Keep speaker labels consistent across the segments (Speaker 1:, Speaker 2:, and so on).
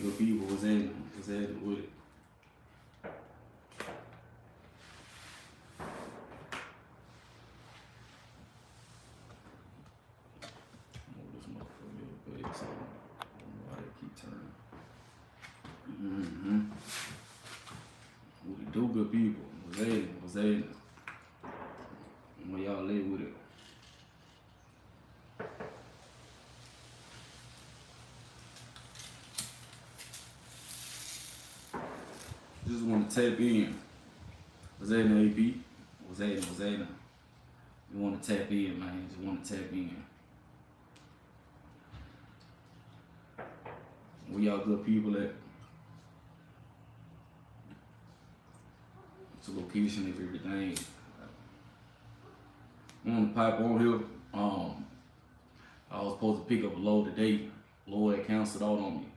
Speaker 1: good people was at it with it. Move this motherfucker a little bit, so I don't know why they keep turning. What it do, good people? Was at it. Where y'all live with it. Just want to tap in. Was that an AP? Was that? You want to tap in, man. Just want to tap in. Where y'all good people at? It's a location of everything. I want to pipe on here. I was supposed to pick up a load today. Lord had canceled out on me.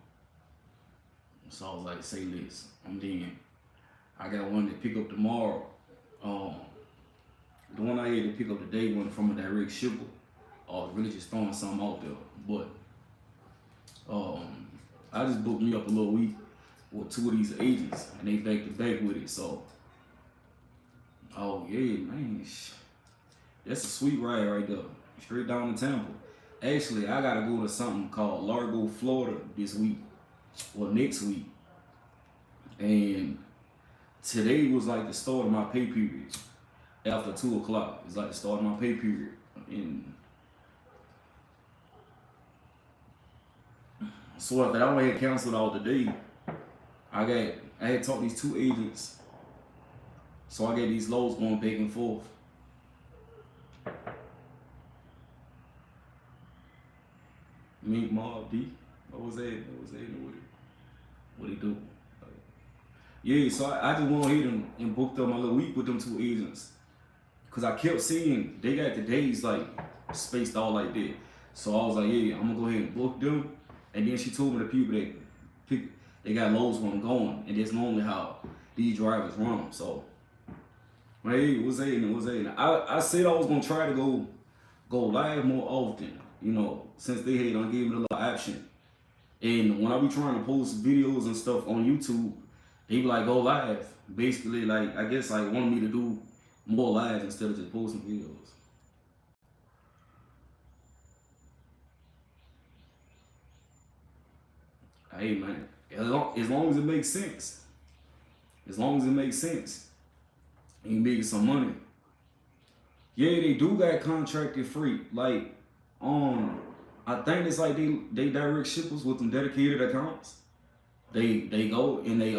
Speaker 1: So I was like, say this. And then I got one to pick up tomorrow. The one I had to pick up today wasn't from a direct shipper. I was really just throwing something out there. But I just booked me up a little week with 2 of these agents, and they back to back with it. So, oh yeah, man, that's a sweet ride right there, straight down to Tampa. Actually, I gotta go to something called Largo, Florida this week, or next week. And today was like the start of my pay period. After 2 o'clock, it's like the start of my pay period. And so after I had canceled all today, I had talked these 2 agents. So I got these loads going back and forth. Meet Mob D. What was that? What he do? Yeah, so I just went ahead and booked up my little week with them 2 agents. Cause I kept seeing they got the days like spaced out like that. So I was like, yeah, I'm gonna go ahead and book them. And then she told me the people that they got loads when I'm going. And that's normally how these drivers run them. So, hey, what's that? I said I was gonna try to go live more often, you know, since they had gave me the little option. And when I be trying to post videos and stuff on YouTube, they be like, go live. Basically, like, I guess like wanted me to do more lives instead of just posting videos. Hey man, as long as it makes sense. As long as it makes sense. And you making some money. Yeah, they do got contracted free. Like, I think it's like they direct shippers with them dedicated accounts. They go and they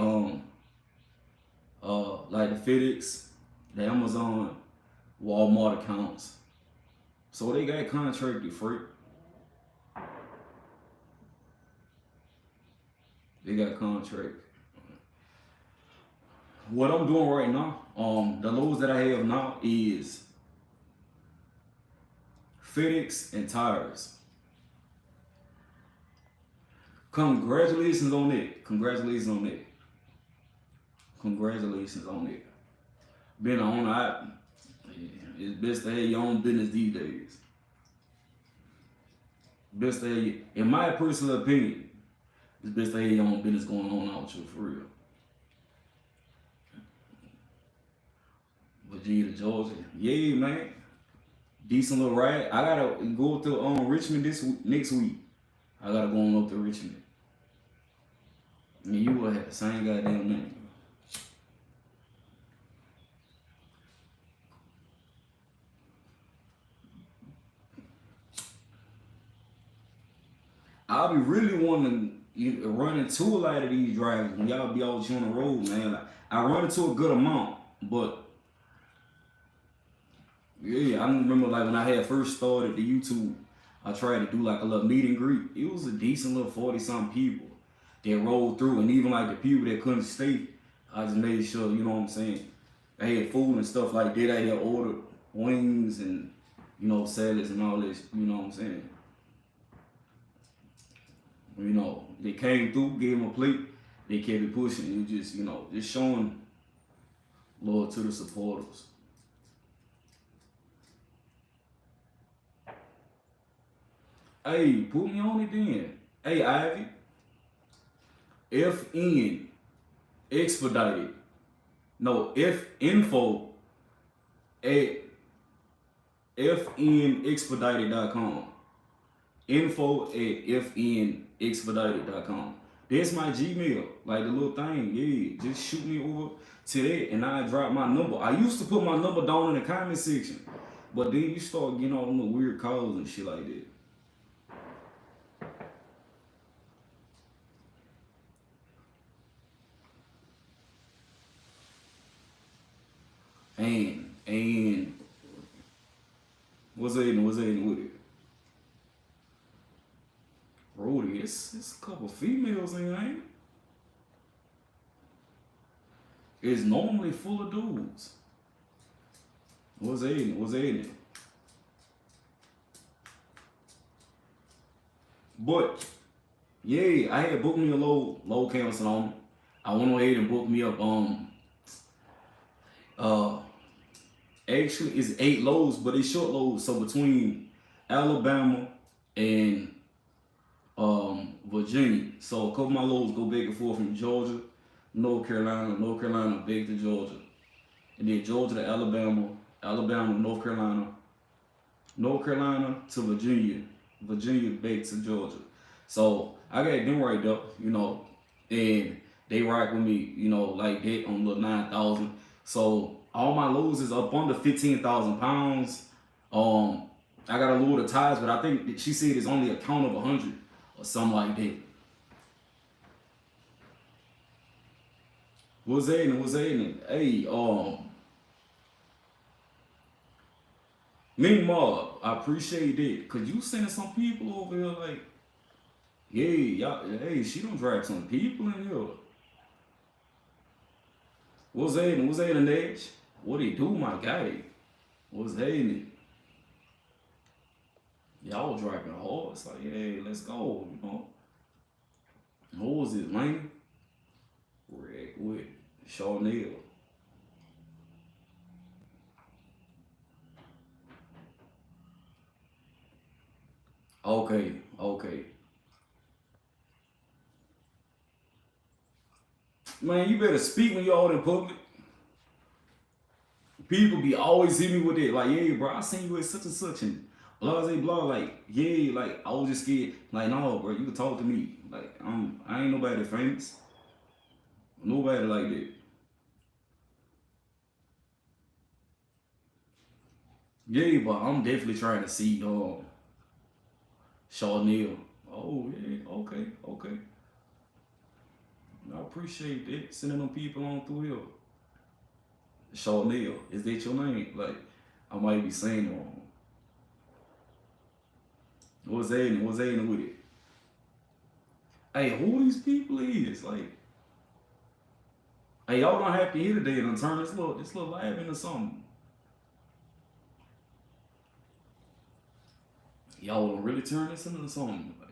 Speaker 1: like the FedEx, the Amazon, Walmart accounts. So they got contracted free. They got a contract. What I'm doing right now, the loads that I have now is FedEx and tires. Congratulations on it. Congratulations on it. Being an owner, it's best to have your own business these days. Best to have, in my personal opinion, it's best to have your own business going on out with you, for real. Virginia to Georgia, yeah, man. Decent little ride. I gotta go to Richmond next week. I gotta go on up to Richmond. And you will have the same goddamn name. I'll be really wanting to run into a lot of these drivers when y'all be out on the road, man. Like, I run into a good amount, but yeah, I remember like when I had first started the YouTube, I tried to do like a little meet and greet. It was a decent little 40-something people that rolled through, and even like the people that couldn't stay, I just made sure, you know what I'm saying, they had food and stuff like that. I had ordered wings and, you know, salads and all this, you know what I'm saying. You know, they came through, gave them a plate, they kept it pushing. You just, you know, just showing love to the supporters. Hey, put me on it then. Hey, Ivy. FN expedited. No, F info at fnexpedited.com. Info at fnexpedited.com. That's my Gmail. Like the little thing. Yeah. Just shoot me over to that and I drop my number. I used to put my number down in the comment section. But then you start getting all them weird calls and shit like that. And what's that with it? Brody, it's a couple females in there, ain't it? It's normally full of dudes. What's that? But yeah, I had booked me a low cancel on. I went ahead and booked me up actually it's 8 loads, but it's short loads. So between Alabama and Virginia. So a couple of my loads go back and forth from Georgia, North Carolina back to Georgia. And then Georgia to Alabama, Alabama to North Carolina to Virginia, Virginia back to Georgia. So I got them right up, and they rock with me, like that on the 9,000. So all my loads is up under 15,000 pounds. I got a load of ties, but I think she said it's only a count of 100 or something like that. What's happening? Hey, Ming Mob, I appreciate that. Cause you sending some people over here like, yeah, y'all, hey, she don't drag some people in here. What's happening, Nash? What he do, my guy? What's happening? Y'all driving hard. It's like, hey, let's go, Who was it, man? With Chanel. Okay. Man, you better speak when you're out in public. People be always hit me with it, like, yeah, bro, I seen you at such and such and blah, blah, blah, like, yeah, like, I was just scared. Like, no, bro, you can talk to me. Like, I ain't nobody famous. Nobody like that. Yeah, but I'm definitely trying to see Chanel. Oh, yeah, okay. I appreciate that. Sending them people on through here. Chanel, is that your name? Like, I might be saying it wrong. What's happening with it? Hey, who these people is? Like, hey, y'all gonna have to hear today and turn this little live into something. Y'all gonna really turn this into something. Like,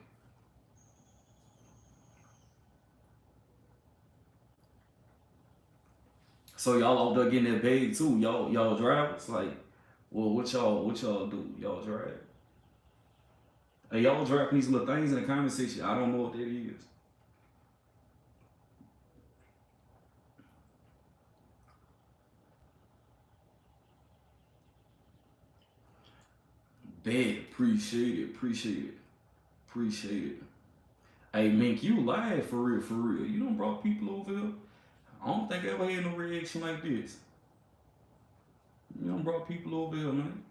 Speaker 1: so y'all out there getting that bag too. Y'all drivers, like, well, what y'all do? Y'all drive? Hey, y'all dropping these little things in the comment section. I don't know what that is. Bad, appreciate it. Hey, Mink, you live for real. You done brought people over here. I don't think I ever had no reaction like this. You done brought people over here, man.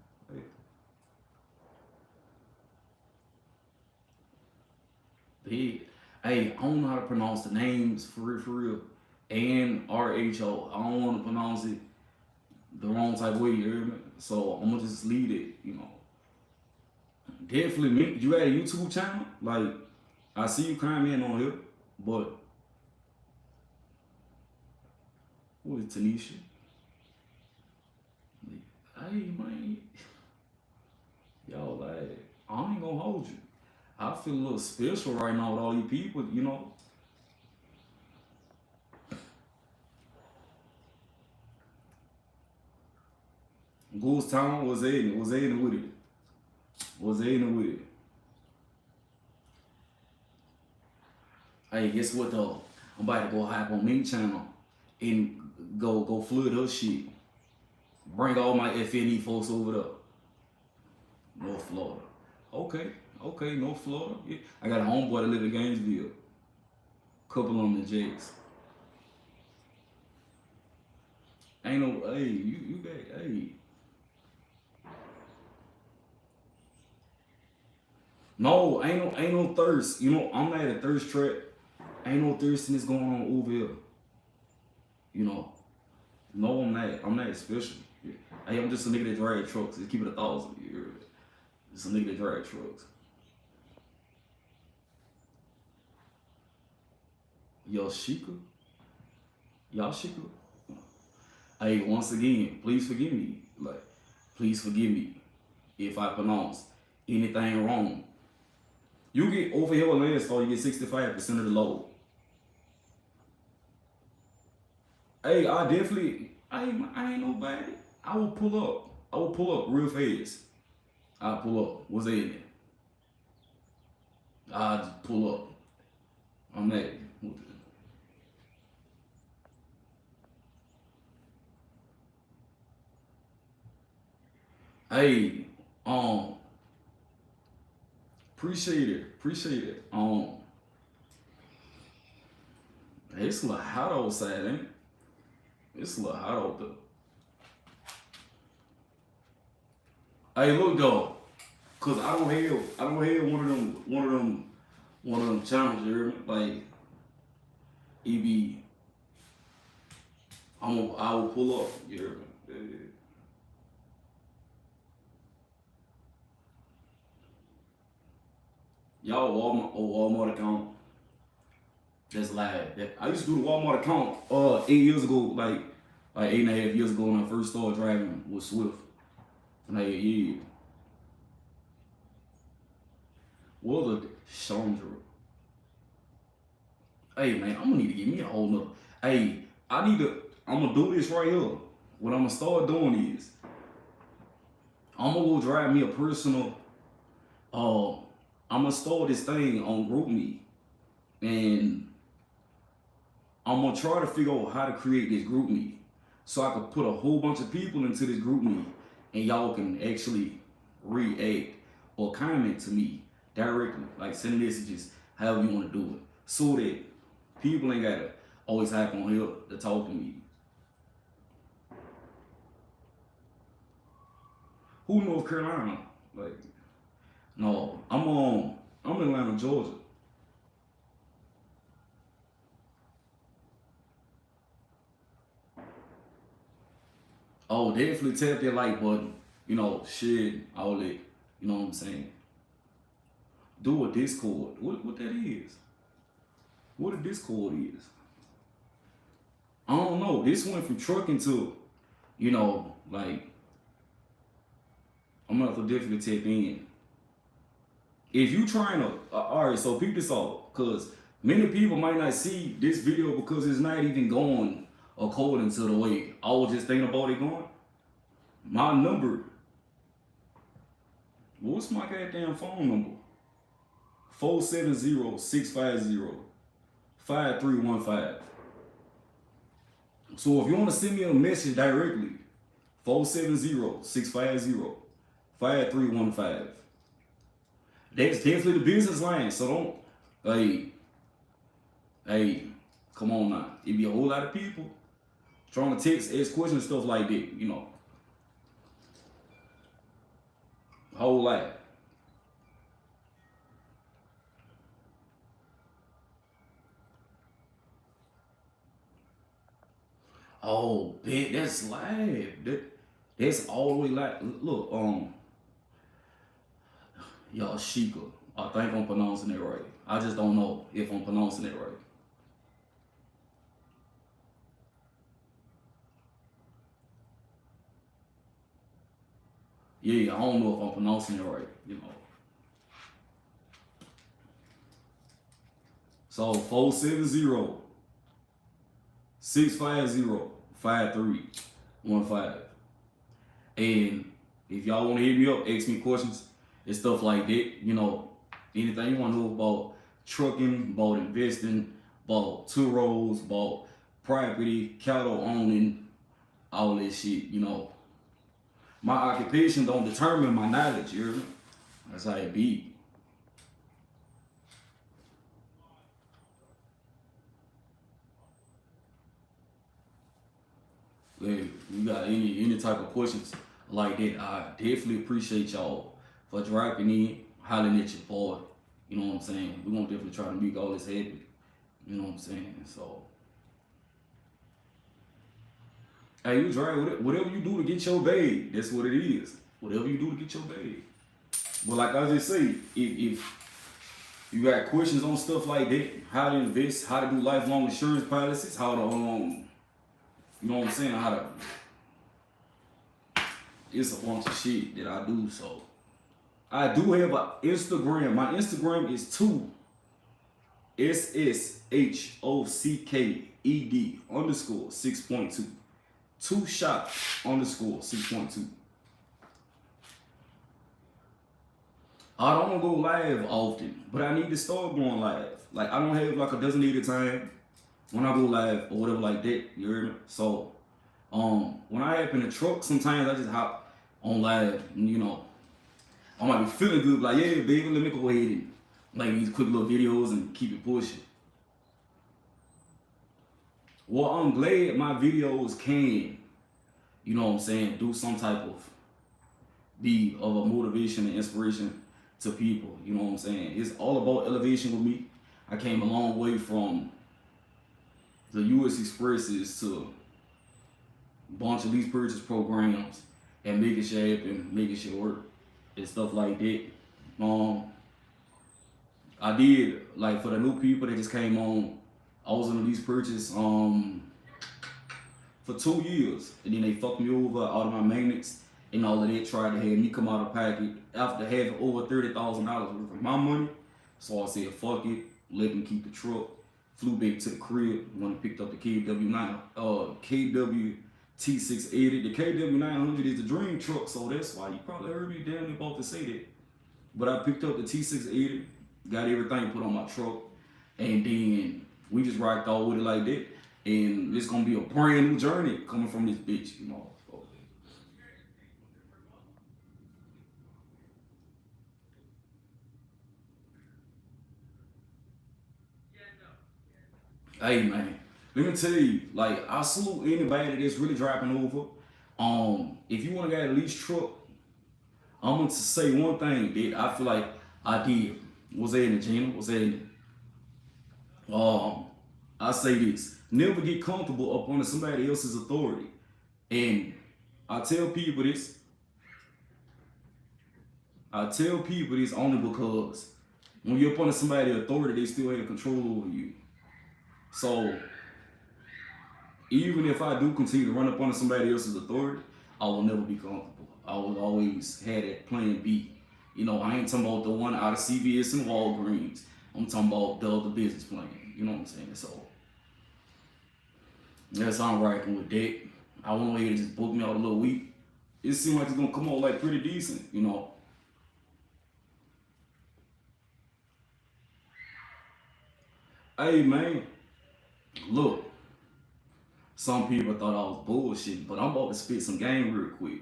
Speaker 1: Hey, I don't know how to pronounce the names for real. ANRHO. I don't want to pronounce it the wrong type of way, you hear me? So I'm gonna just leave it, Definitely, Mink, you got a YouTube channel? Like, I see you comment on here, but what is Tanisha? Hey, man, y'all, like, I ain't gonna hold you. I feel a little special right now with all you people, Ghost Town was in with it. Hey, guess what though? I'm about to go hop on Mink channel and go flood her shit. Bring all my FNE folks over there. North Florida. Okay, North Florida. Yeah. I got a homeboy that live in Gainesville. Couple of them in Jakes. Ain't no, hey, you got, hey. No, ain't no thirst. You know, I'm not at a thirst trap. Ain't no thirstiness going on over here. You know. No, I'm not. I'm not special. Yeah. Hey, I'm just a nigga that drag trucks. Just keep it 1,000. You hear me? Just a nigga that drag trucks. Yoshika? Yashika? Hey, once again, please forgive me. Like, please forgive me if I pronounce anything wrong. You get over here with Landstar, you get 65% of the load. Hey, I ain't nobody. I will pull up. I will pull up real fast. I'll pull up. What's that in there? I'll just pull up. I'm that. Hey, appreciate it. It's a little hot outside, ain't it? It's a little hot out there. Hey, look though, cause I don't have one of them channels. You hear me? Like, it be, I will pull up. You hear me? Yeah. Y'all Walmart account. That's live. I used to do the Walmart account 8 years ago, like 8.5 years ago when I first started driving with Swift. Like, yeah. What the Chandra? Hey man, I'm gonna need to get me a whole nother. Hey, I'm gonna do this right here. What I'm gonna start doing is I'm gonna go drive me a personal I'm gonna start this thing on GroupMe, and I'm gonna try to figure out how to create this GroupMe so I can put a whole bunch of people into this GroupMe, and y'all can actually react or comment to me directly, like send messages, however you want to do it, so that people ain't gotta always hop on here to talk to me. Who North Carolina? Like, no, I'm in Atlanta, Georgia. Oh, definitely tap that like button. You know, shit, all that. You know what I'm saying? Do a Discord. What that is? What a Discord is? I don't know. This went from trucking to, you know, like, I'm gonna have to definitely tap in. If you trying to, all right, so peep this out, cause many people might not see this video because it's not even going according to the way I was just thinking about it going. My number, what's my goddamn phone number? 470-650-5315. So if you want to send me a message directly, 470-650-5315. That's definitely the business line. So don't, hey, come on now. It be a whole lot of people trying to text, ask questions, stuff like that, you know. Whole lot. Oh, bet that's live. That's all the way live. Look, y'all Sheikah. I think I'm pronouncing it right. I just don't know if I'm pronouncing it right. Yeah, I don't know if I'm pronouncing it right, you know. So 470-650-5315. And if y'all want to hit me up, ask me questions and stuff like that, you know, anything you want to know about trucking, about investing, bought two roads, bought property, cattle owning, all this shit, you know. My occupation don't determine my knowledge, you hear me? That's how it be. If you got any type of questions like that, I definitely appreciate y'all for dropping in, hollering at your boy. You know what I'm saying? We're gonna definitely try to make all this happen. You know what I'm saying? So, hey, you drive whatever you do to get your bag. That's what it is. Whatever you do to get your bag. But like I just say, if you got questions on stuff like that, how to invest, how to do lifelong insurance policies, how to you know what I'm saying, how to, it's a bunch of shit that I do. So I do have an Instagram. My Instagram is SSHOCKED_6.2. 2shot_6.2. I don't go live often, but I need to start going live. Like, I don't have like a designated time when I go live or whatever like that. You hear me? So, when I hop in the truck, sometimes I just hop on live. And, you know, I might be feeling good, like, yeah, baby, let me go ahead and make these quick little videos and keep it pushing. Well, I'm glad my videos can, you know what I'm saying, do some type of, be of a motivation and inspiration to people. You know what I'm saying? It's all about elevation with me. I came a long way from the U.S. Expresses to a bunch of these purchase programs and making shit happen, making shit work and stuff like that. I did, like, for the new people that just came on, I was in these purchase for 2 years, and then they fucked me over, all of my maintenance and all of that, tried to have me come out of pocket after having over $30,000 worth of my money. So I said, fuck it, let them keep the truck. Flew back to the crib when I picked up the KW T680. The KW900 is the dream truck, so that's why you probably heard me damn near about to say that. But I picked up the T680, got everything put on my truck, and then we just rocked all with it like that. And it's gonna be a brand new journey coming from this bitch, you know. So, hey man, let me tell you, like, I salute anybody that's really driving over. If you wanna get a lease truck, I'm gonna say one thing that I feel like I did. Was that in the gym? Was that in I say this: never get comfortable up under somebody else's authority. And I tell people this. I tell people this only because when you're up under somebody's authority, they still have control over you. So even if I do continue to run up under somebody else's authority, I will never be comfortable. I will always have that plan B. You know, I ain't talking about the one out of CVS and Walgreens. I'm talking about the other business plan. You know what I'm saying? So that's how I'm rocking with that. I want to just book me out a little week. It seems like it's gonna come out like pretty decent, you know. Hey man, look. Some people thought I was bullshitting, but I'm about to spit some game real quick.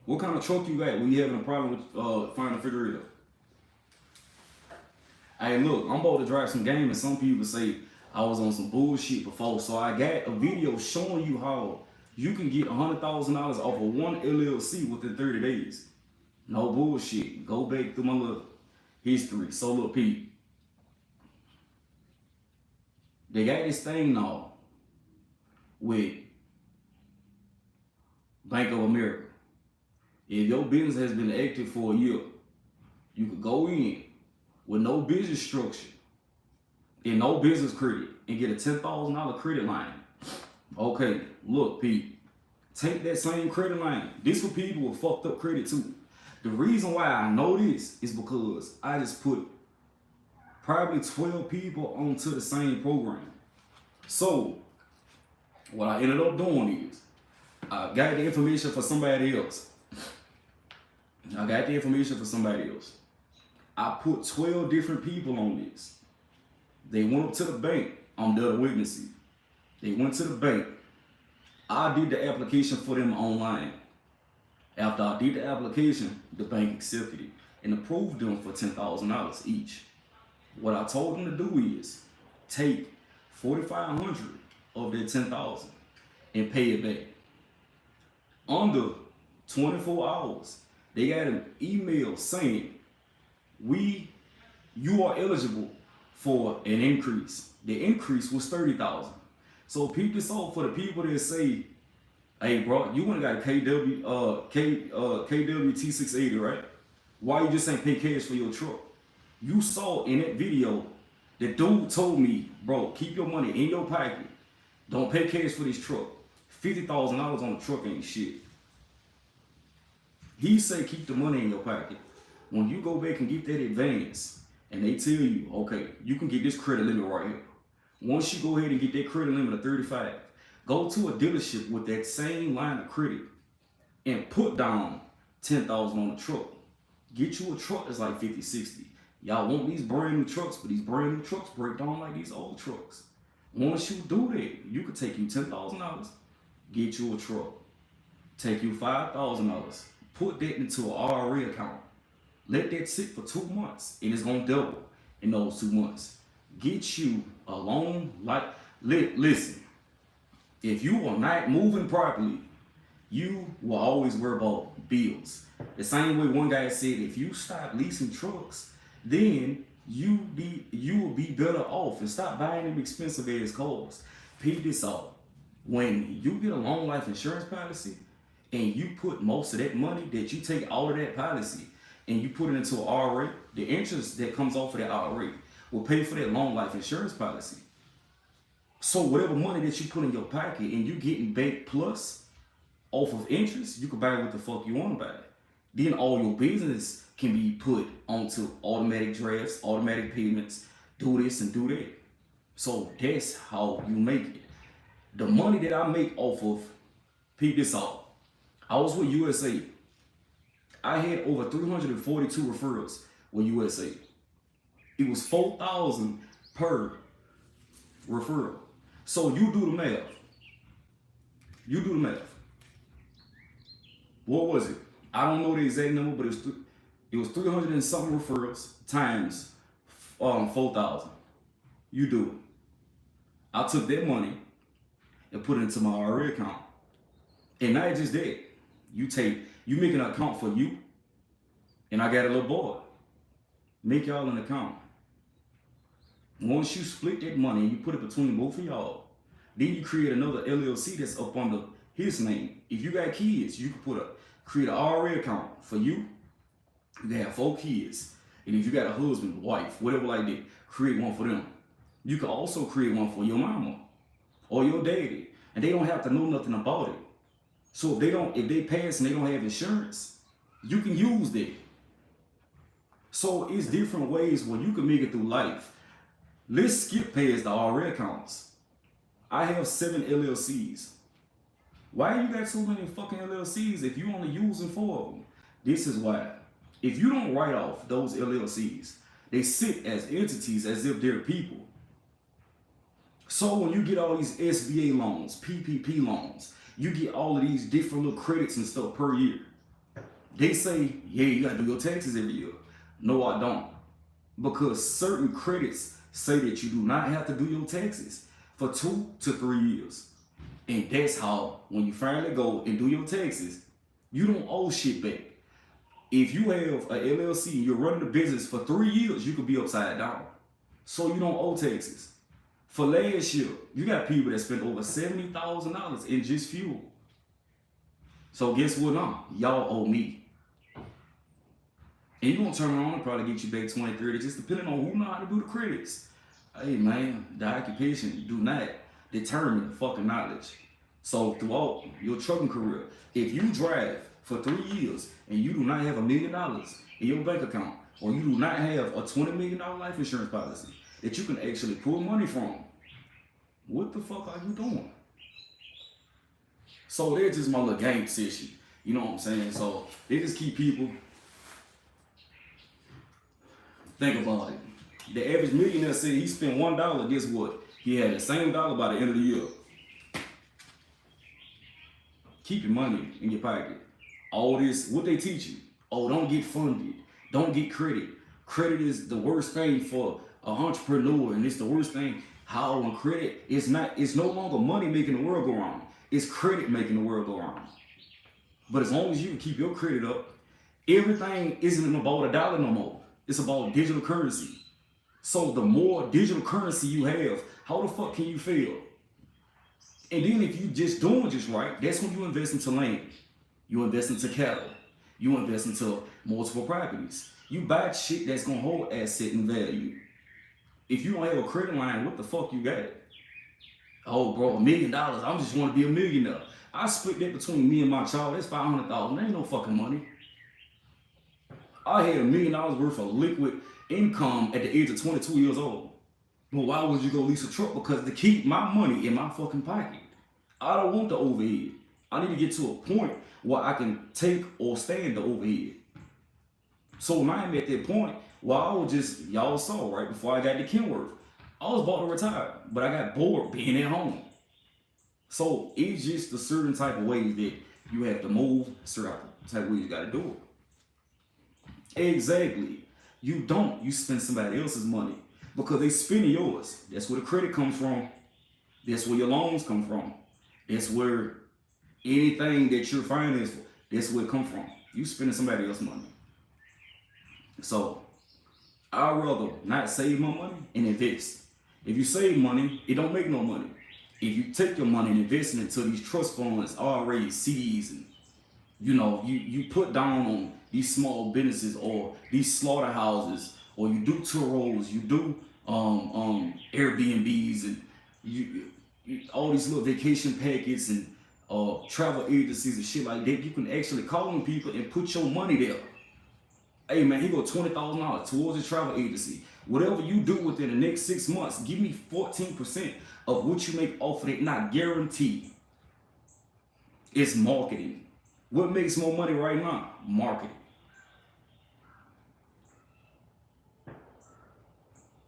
Speaker 1: What kind of truck you got when you having a problem with finding a refrigerator? Hey, look, I'm about to drive some game, and some people say I was on some bullshit before. So I got a video showing you how you can get $100,000 off of one LLC within 30 days. No bullshit. Go back through my little history. So look, Pete, they got this thing now with Bank of America. If your business has been active for a year, you could go in with no business structure and no business credit and get a $10,000 credit line. Okay, look, Pete, take that same credit line. This for people with fucked up credit too. The reason why I know this is because I just put probably 12 people onto the same program. So what I ended up doing is I got the information for somebody else. I put 12 different people on this. They went up to the bank. I'm there to witness it. They went to the bank. I did the application for them online. After I did the application, the bank accepted it and approved them for $10,000 each. What I told them to do is take 4,500 of their 10,000 and pay it back. Under 24 hours, they got an email saying, you are eligible for an increase. The increase was 30,000. So peep this out for the people that say, hey bro, you went and got a KW T680, right? Why you just ain't pay cash for your truck? You saw in that video, the dude told me, bro, keep your money in your pocket. Don't pay cash for this truck. $50,000 on the truck ain't shit. He said keep the money in your pocket. When you go back and get that advance, and they tell you, okay, you can get this credit limit right here. Once you go ahead and get that credit limit of 35, go to a dealership with that same line of credit and put down 10,000 on the truck. Get you a truck that's like 50, 60. Y'all want these brand new trucks, but these brand new trucks break down like these old trucks. Once you do that, you could take you $10,000, get you a truck. Take you $5,000, put that into an IRA account. Let that sit for 2 months, and it's gonna double in those 2 months. Get you a loan like, listen, if you are not moving properly, you will always worry about bills. The same way one guy said, if you stop leasing trucks, then you will be better off and stop buying them expensive ass cars. Peep this out. When you get a long life insurance policy and you put most of that money that you take out of that policy and you put it into an IRA, the interest that comes off of that IRA will pay for that long life insurance policy. So whatever money that you put in your pocket and you getting back plus off of interest, you can buy what the fuck you want to buy. Then all your business can be put onto automatic drafts, automatic payments, do this and do that. So that's how you make it. The money that I make off of, peep this out. I was with USA. I had over 342 referrals with USA. It was 4,000 per referral. So you do the math. You do the math. What was it? I don't know the exact number, but it was 300 and something referrals times 4,000. You do it. I took that money and put it into my IRA account. And not just that. You make an account for you, and I got a little boy. Make y'all an account. Once you split that money and you put it between both of y'all, then you create another LLC that's up under his name. If you got kids, you can create an IRA account for you. You can have 4 kids. And if you got a husband, wife, whatever like that, create one for them. You can also create one for your mama or your daddy. And they don't have to know nothing about it. So if they pass and they don't have insurance, you can use that. So it's different ways where you can make it through life. Let's skip past the IRA accounts. I have 7 LLCs. Why you got so many fucking LLCs if you only using 4 of them? This is why. If you don't write off those LLCs, they sit as entities as if they're people. So when you get all these SBA loans, PPP loans, you get all of these different little credits and stuff per year. They say, yeah, you gotta do your taxes every year. No, I don't. Because certain credits say that you do not have to do your taxes for 2 to 3 years. And that's how, when you finally go and do your taxes, you don't owe shit back. If you have a LLC and you're running the business for 3 years, you could be upside down. So you don't owe taxes. For last year, you got people that spent over $70,000 in just fuel. So guess what now? Y'all owe me. And you're going to turn around and probably get you back 20, 30, just depending on who know how to do the credits. Hey man, the occupation do not determine the fucking knowledge. So throughout your trucking career, if you drive for 3 years and you do not have $1 million in your bank account, or you do not have a $20 million life insurance policy that you can actually pull money from, what the fuck are you doing? So they're just my little game session. You know what I'm saying? So they just keep people, think about it. The average millionaire said he spent $1. Guess what? He had the same dollar by the end of the year. Keep your money in your pocket. All this, what they teach you? Oh, don't get funded. Don't get credit. Credit is the worst thing for an entrepreneur, and it's the worst thing. How on credit, it's no longer money making the world go round. It's credit making the world go round. But as long as you keep your credit up, everything isn't about a dollar no more. It's about digital currency. So the more digital currency you have, how the fuck can you fail? And then if you just doing just right, that's when you invest into land. You invest into cattle. You invest into multiple properties. You buy shit that's gonna hold asset and value. If you don't have a credit line, what the fuck you got? Oh, bro, $1 million. I just want to be a millionaire. I split that between me and my child. That's $500,000. That ain't no fucking money. I had $1 million worth of liquid income at the age of 22 years old. Well, why would you go lease a truck? Because to keep my money in my fucking pocket. I don't want the overhead. I need to get to a point where I can take or stand the overhead. So when I'm at that point, well, I was just, y'all saw right before I got to Kenworth, I was about to retire, but I got bored being at home. So it's just a certain type of ways that you have to move, certain type of ways you got to do it. Exactly. You don't. You spend somebody else's money because they spending yours. That's where the credit comes from. That's where your loans come from. That's where anything that you're financed for, that's where it comes from. You spending somebody else's money. So I'd rather not save my money and invest. If you save money, it don't make no money. If you take your money and invest it into these trust funds, RAs, CDs, and you put down on these small businesses or these slaughterhouses, or you do Turos, you do Airbnbs, and you all these little vacation packets and travel agencies and shit like that. You can actually call on people and put your money there. Hey man, he got $20,000 towards the travel agency. Whatever you do within the next 6 months, give me 14% of what you make off of it, not guaranteed. It's marketing. What makes more money right now? Marketing.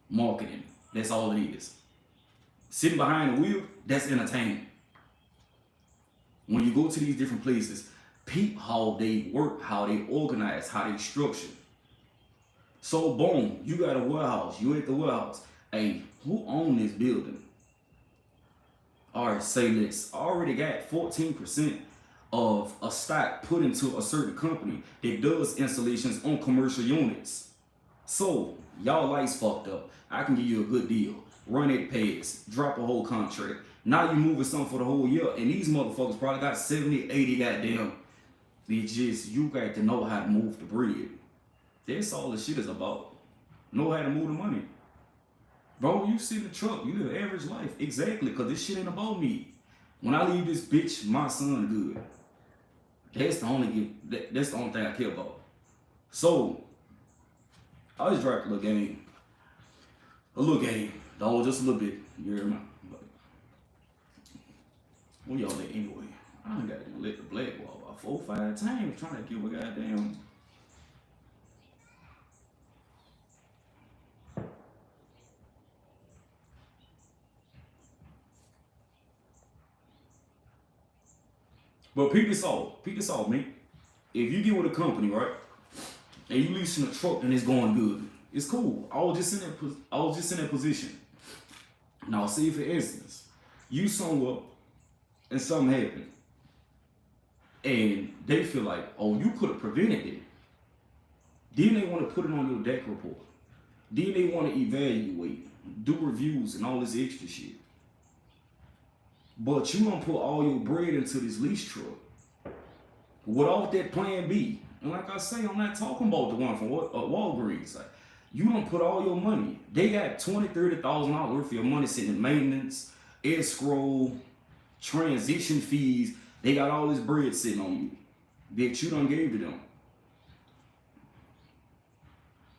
Speaker 1: Marketing. That's all it is. Sitting behind the wheel, that's entertainment. When you go to these different places, peep how they work, how they organize, how they structure. So boom, you got a warehouse, you at the warehouse. Hey, who owns this building? All right, say this. I already got 14% of a stock put into a certain company that does installations on commercial units. So y'all lights fucked up. I can give you a good deal. Run it past, drop a whole contract. Now you moving something for the whole year, and these motherfuckers probably got 70, 80 goddamn. It's just, you got to know how to move the bread. That's all the shit is about. Know how to move the money. Bro, you sit in the truck, you live an average life. Exactly, because this shit ain't about me. When I leave this bitch, my son good. That's the only thing I care about. So, I just dropped a little game. Dog, just a little bit. You hear me? Where y'all at anyway? I done got to let the black wall about 4 or 5 times trying to give a goddamn. But peep this off, man. If you get with a company, right, and you leasing a truck and it's going good, it's cool. I was just in that position. Now, say for instance, you somewhere and something happened, and they feel like, oh, you could have prevented it. Then they want to put it on your deck report. Then they want to evaluate, do reviews, and all this extra shit. But you gonna put all your bread into this lease truck without that plan B. And like I say, I'm not talking about the one from Walgreens. Like, you gonna put all your money. They got $20,000, $30,000 worth of your money sitting in maintenance, escrow, transition fees. They got all this bread sitting on you that you done gave to them.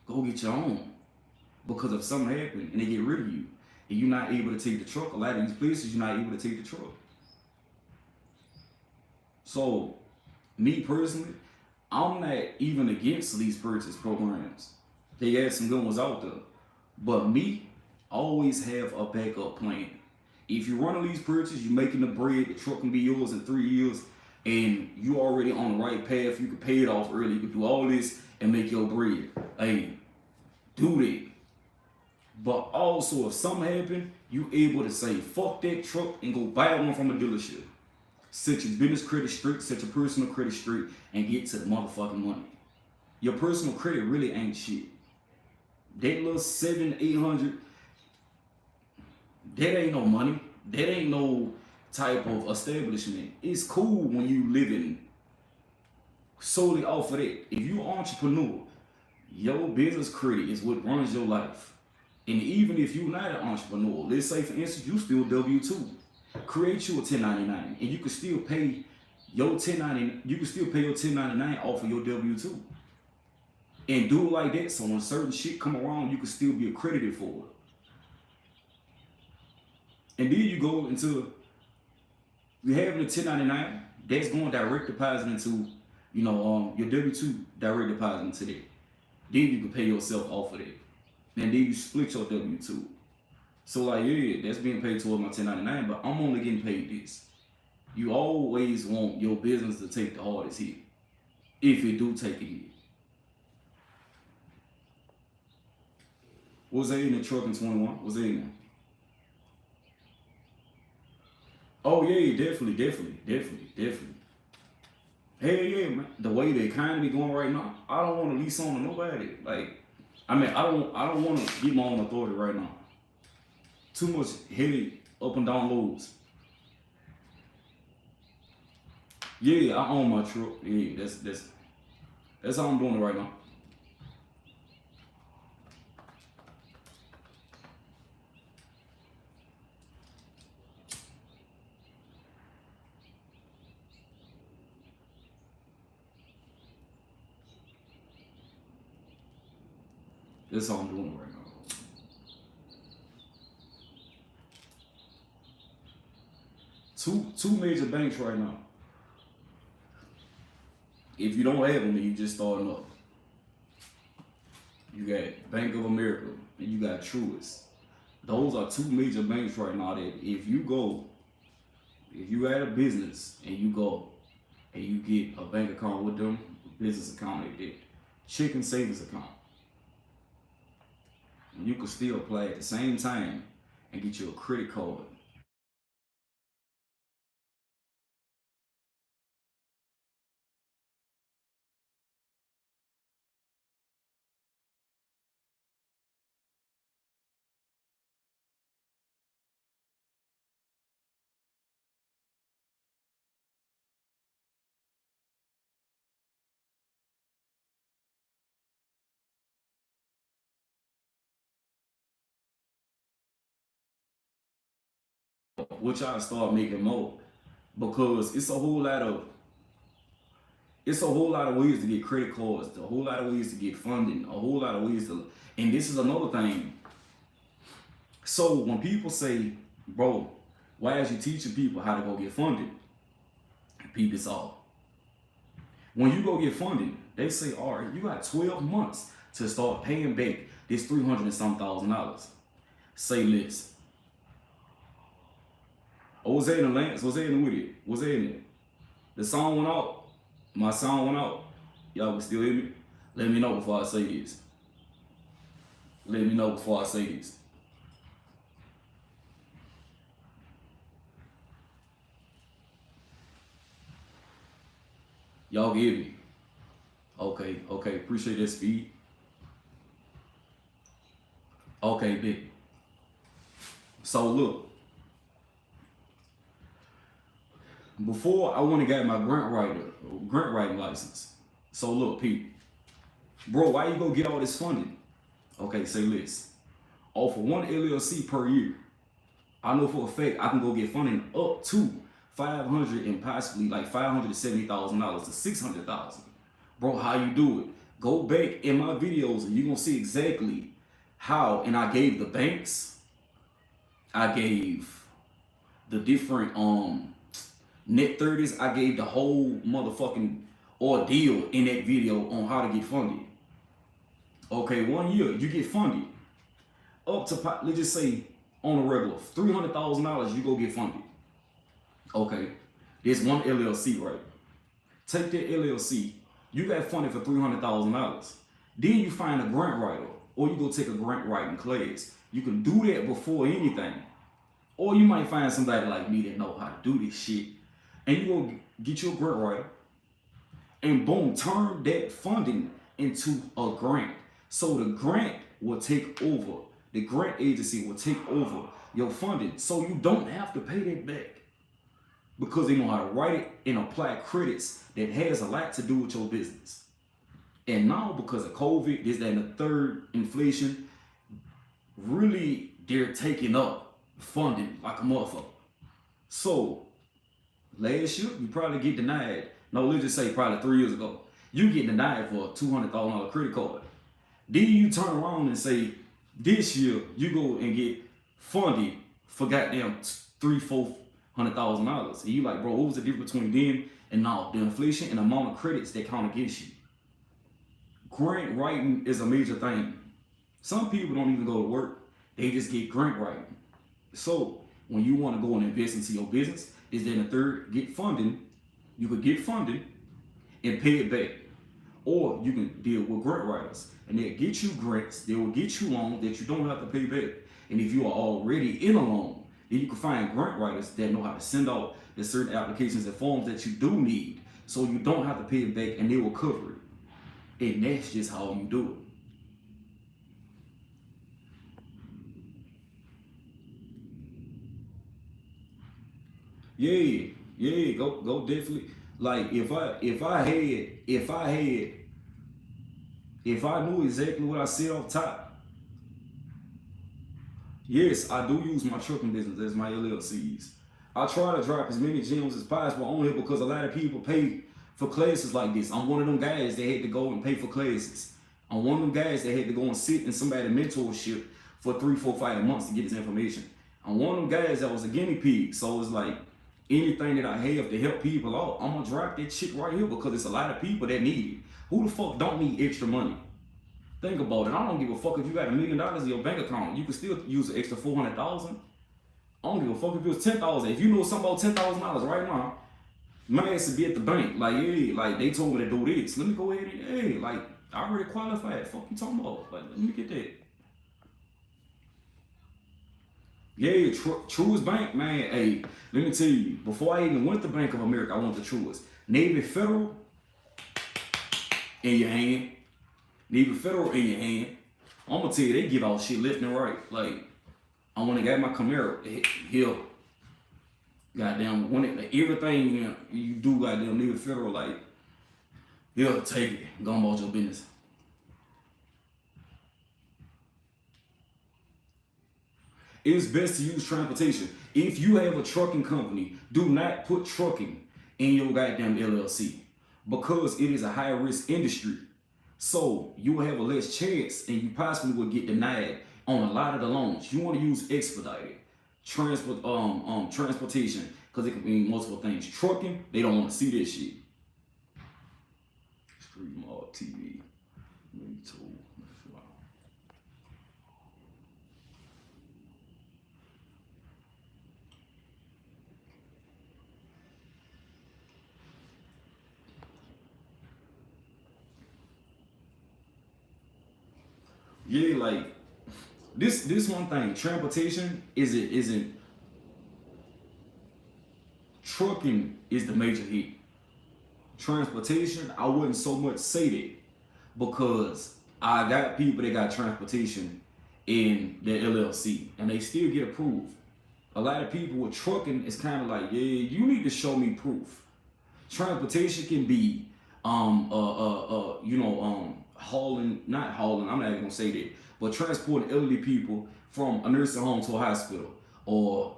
Speaker 1: Go get your own. Because if something happened and they get rid of you, and you're not able to take the truck, a lot of these places you're not able to take the truck. So, me personally, I'm not even against lease purchase programs. They got some good ones out there. But me, always have a backup plan. If you run a lease purchase, you making the bread, the truck can be yours in 3 years, and you already on the right path. You can pay it off early. You can do all this and make your bread. Hey, do that. But also, if something happen, you able to say, fuck that truck and go buy one from a dealership. Set your business credit straight, set your personal credit straight, and get to the motherfucking money. Your personal credit really ain't shit. That little 700, 800, that ain't no money. That ain't no type of establishment. It's cool when you living solely off of that. If you an entrepreneur, your business credit is what runs your life. And even if you're not an entrepreneur, let's say for instance, you still W-2. Create you a 1099 and you can still pay your 1099, you can still pay your 1099 off of your W-2. And do it like that so when certain shit come around, you can still be accredited for it. And then you go into you having a 1099, that's going direct deposit into, your W-2 direct deposit into that. Then you can pay yourself off of that. And then you split your W-2. So like, yeah, that's being paid towards my 1099, but I'm only getting paid this. You always want your business to take the hardest hit. If it do take a hit. Was they in the truck in 21? Was they in there? Oh yeah, definitely. Hell yeah, man. The way the economy going right now, I don't want to lease on to nobody. Like, I don't want to get my own authority right now. Too much heavy up and down loads. Yeah, I own my truck. Yeah, that's how I'm doing it right now. That's how I'm doing it right now. Two major banks right now. If you don't have them, then you just starting up. You got Bank of America and you got Truist. Those are two major banks right now that if you had a business and you go and you get a bank account with them, a business account like that, checking savings account, and you can still apply at the same time and get you a credit card. Which I start making more because it's a whole lot of ways to get credit cards, a whole lot of ways to get funding, a whole lot of ways to, and this is another thing. So when people say, bro, why is you teaching people how to go get funded? Peep this off. When you go get funding, they say, all right, you got 12 months to start paying back this 300 and some $1,000. Say less. Oh, was that in the Lance? Was that in the with it? Was that in it? The song went out. My song went out. Y'all can still hear me? Let me know before I say this. Let me know before I say this. Y'all can hear me? Okay. Appreciate that speed. Okay, big. So look. Before I went and got my grant writing license. So look, Pete, bro, why you go get all this funding? Okay, say this. Off of one LLC per year, I know for a fact I can go get funding up to $500 and possibly like $570,000 to $600,000. Bro, how you do it? Go back in my videos and you're gonna see exactly how. And I gave the banks, I gave the different net 30s, I gave the whole motherfucking ordeal in that video on how to get funded. Okay, 1 year, you get funded. up to, let's just say, on a regular, $300,000, you go get funded. Okay, there's one LLC, right? Take that LLC, you got funded for $300,000. Then you find a grant writer, or you go take a grant writing class. You can do that before anything. Or you might find somebody like me that know how to do this shit. And you go get you a grant writer, and boom, turn that funding into a grant. So the grant will take over. The grant agency will take over your funding. So you don't have to pay that back. Because they know how to write it and apply credits that has a lot to do with your business. And now, because of COVID, this, that, and the third, inflation, really, they're taking up funding like a motherfucker. So, last year, you probably get denied. No, let's just say probably 3 years ago. You get denied for a $200,000 credit card. Then you turn around and say, this year, you go and get funded for goddamn $300,000-$400,000. And you like, bro, what was the difference between then and now? The inflation and the amount of credits that count against you. Grant writing is a major thing. Some people don't even go to work. They just get grant writing. So when you want to go and invest into your business, is then the third, get funding. You could get funding and pay it back. Or you can deal with grant writers. And they'll get you grants. They will get you loans that you don't have to pay back. And if you are already in a loan, then you can find grant writers that know how to send out the certain applications and forms that you do need. So you don't have to pay it back and they will cover it. And that's just how you do it. Yeah, go definitely. Like if I knew exactly what I said off top, yes, I do use my trucking business as my LLCs. I try to drop as many gems as possible on here because a lot of people pay for classes like this. I'm one of them guys that had to go and pay for classes. I'm one of them guys that had to go and sit in somebody's mentorship for 3, 4, 5 months to get this information. I'm one of them guys that was a guinea pig. So it's like anything that I have to help people out, I'm gonna drop that shit right here because it's a lot of people that need it. Who the fuck don't need extra money? Think about it. I don't give a fuck if you got $1 million in your bank account. You can still use an extra 400,000. I don't give a fuck if it was 10,000. If you know something about $10,000 right now, my ass would be at the bank. Like, hey, like they told me to do this. Let me go ahead and, hey, like I already qualified. Fuck you talking about? Like, let me get that. Yeah, Truist Bank, man. Hey, let me tell you. Before I even went to Bank of America, I went to Truist. Navy Federal in your hand. Navy Federal in your hand. I'm gonna tell you, they give out shit left and right. Like, I went and got my Camaro. Here, goddamn, when it, everything you do, goddamn Navy Federal, like, he'll take it. Go about your business. It's best to use transportation. If you have a trucking company, do not put trucking in your goddamn LLC because it is a high risk industry. So you will have a less chance and you possibly will get denied on a lot of the loans. You want to use expedited transportation because it can mean multiple things. Trucking, they don't want to see this shit. Stream all TV. Yeah, like this one thing. Transportation isn't trucking is the major hit. Transportation, I wouldn't so much say that because I got people that got transportation in their LLC and they still get approved. A lot of people with trucking is kind of like, yeah, you need to show me proof. Transportation can be hauling, not hauling, I'm not even gonna say that, but transporting elderly people from a nursing home to a hospital, or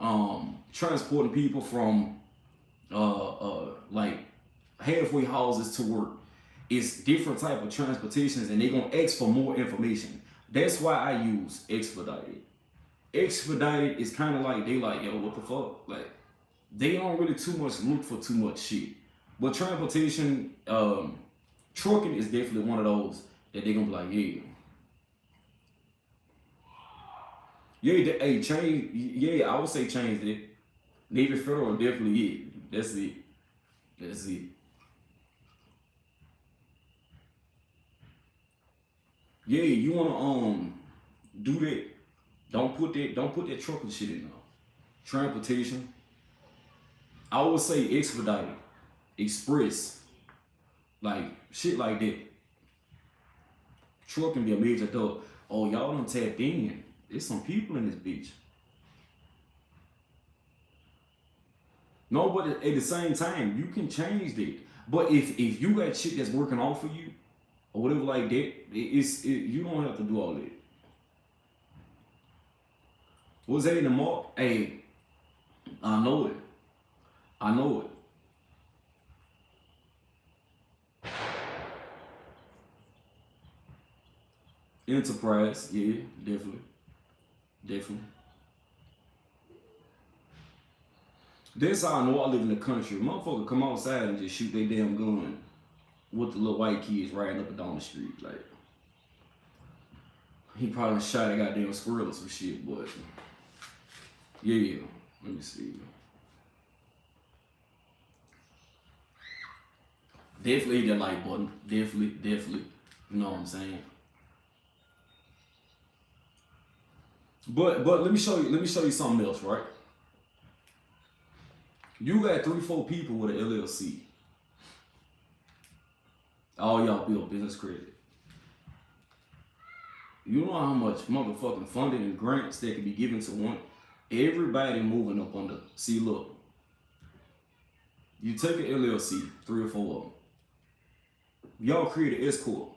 Speaker 1: transporting people from like halfway houses to work. It's different type of transportations and they're gonna ask for more information. That's why I use expedited. Expedited is kind of like, they like, yo, what the fuck? Like, they don't really too much look for too much shit. But transportation, trucking is definitely one of those that they're gonna be like, yeah. Yeah, hey, change. Yeah, I would say change it. Navy Federal definitely it. That's it. That's it. Yeah, you wanna do that. Don't put that trucking shit in there. Transportation. I would say expedited, express, like shit like that. Truck can be a major dog. Oh, y'all done tapped in. There's some people in this bitch. No, but at the same time, you can change that. But if you got shit that's working off for you or whatever like that, you don't have to do all that. Was that in the mark? Hey, I know it. I know it. Enterprise, yeah, definitely, definitely. That's how I know I live in the country. Motherfucker come outside and just shoot their damn gun with the little white kids riding up and down the street. Like he probably shot a goddamn squirrel or some shit, but yeah. Let me see. Definitely hit that like button. Definitely, definitely. You know what I'm saying? But let me show you something else, right? You got 3, 4 people with an LLC. All y'all build business credit. You know how much motherfucking funding and grants that can be given to one? Everybody moving up under. See, look, you take an LLC, 3 or 4 of them. Y'all create an S corp.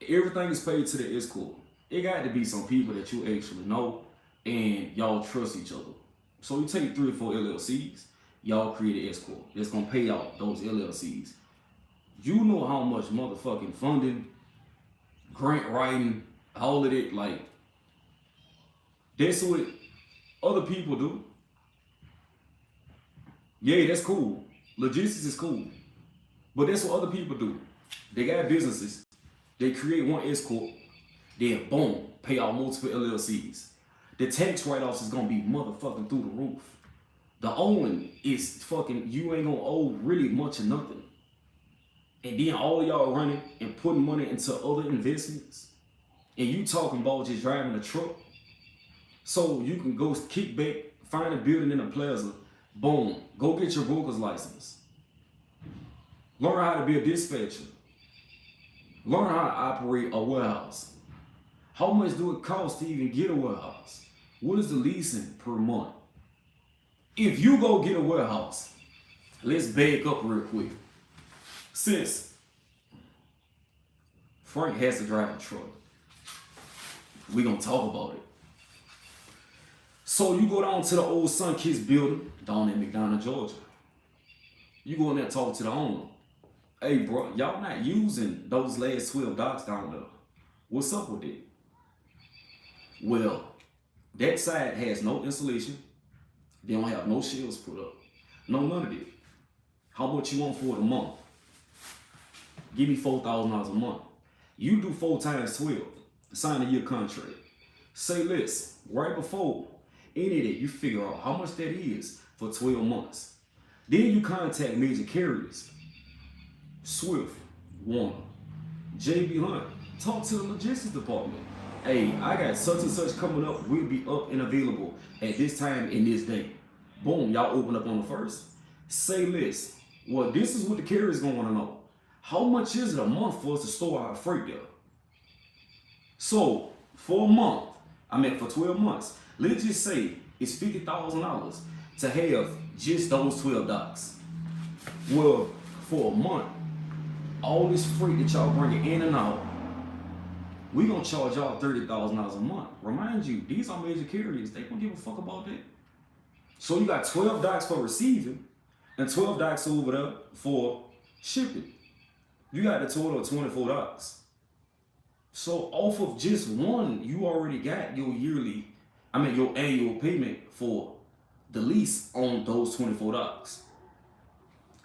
Speaker 1: Everything is paid to the S corp. It got to be some people that you actually know and y'all trust each other. So you take 3 or 4 LLCs, y'all create an S corp that's gonna pay out those LLCs. You know how much motherfucking funding, grant writing, all of it, like that's what other people do. Yeah, that's cool. Logistics is cool. But that's what other people do. They got businesses. They create one S corp. Then boom, pay out multiple LLCs. The tax write-offs is gonna be motherfucking through the roof. The owing is fucking, you ain't gonna owe really much of nothing. And then all of y'all running and putting money into other investments. And you talking about just driving a truck. So you can go kick back, find a building in a plaza, boom, go get your broker's license. Learn how to be a dispatcher. Learn how to operate a warehouse. How much do it cost to even get a warehouse? What is the leasing per month? If you go get a warehouse, let's back up real quick. Since Frank has to drive a truck, we gonna talk about it. So you go down to the old Sunkiss building down in McDonough, Georgia. You go in there and talk to the owner. Hey bro, y'all not using those last 12 docks down there. What's up with it? Well, that side has no insulation. They don't have no shelves put up. No, none of it. How much you want for it a month? Give me $4,000 a month. You do 4 times 12. Sign a year contract. Say less. Right before any of that, you figure out how much that is for 12 months. Then you contact major carriers. Swift, Warner, JB Hunt. Talk to the logistics department. Hey, I got such and such coming up. We'll be up and available at this time and this day. Boom, y'all open up on the first. Say less. Well, this is what the carrier's gonna wanna know. How much is it a month for us to store our freight there? So, for a month, for 12 months, let's just say it's $50,000 to have just those 12 docks. Well, for a month, all this freight that y'all bringing in and out, we gonna charge y'all $30,000 a month. Remind you, these are major carriers. They don't give a fuck about that. So you got 12 docks for receiving and 12 docks over there for shipping. You got a total of 24 docks. So off of just one, you already got your your annual payment for the lease on those 24 docks.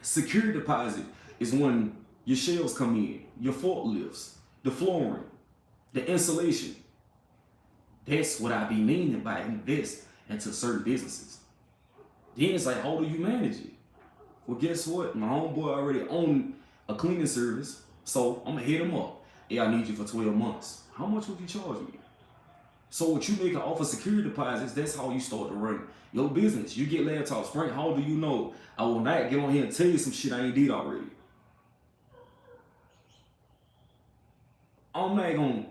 Speaker 1: Security deposit is when your shelves come in, your forklifts, the flooring. The insulation. That's what I be meaning by invest into certain businesses. Then it's like, how do you manage it? Well, guess what? My homeboy already owned a cleaning service, so I'm gonna hit him up. Hey, I need you for 12 months. How much would you charge me? So what you make an offer security deposits, that's how you start to run your business. You get laptops. Frank, how do you know? I will not get on here and tell you some shit I ain't did already. I'm not gonna,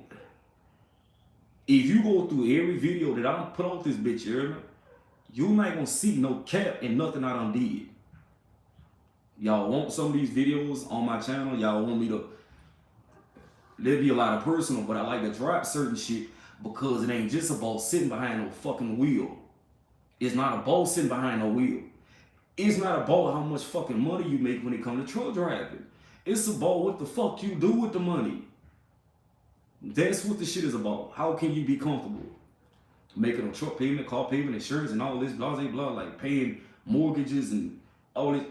Speaker 1: if you go through every video that I done put out this bitch earlier, you're not gonna see no cap and nothing I done did. Y'all want some of these videos on my channel, y'all want me to, there'll be a lot of personal, but I like to drop certain shit because it ain't just about sitting behind no fucking wheel. It's not about sitting behind no wheel. It's not about how much fucking money you make when it comes to truck driving. It's about what the fuck you do with the money. That's what the shit is about. How can you be comfortable making a truck payment, car payment, insurance, and all this blah blah blah, like paying mortgages and all this?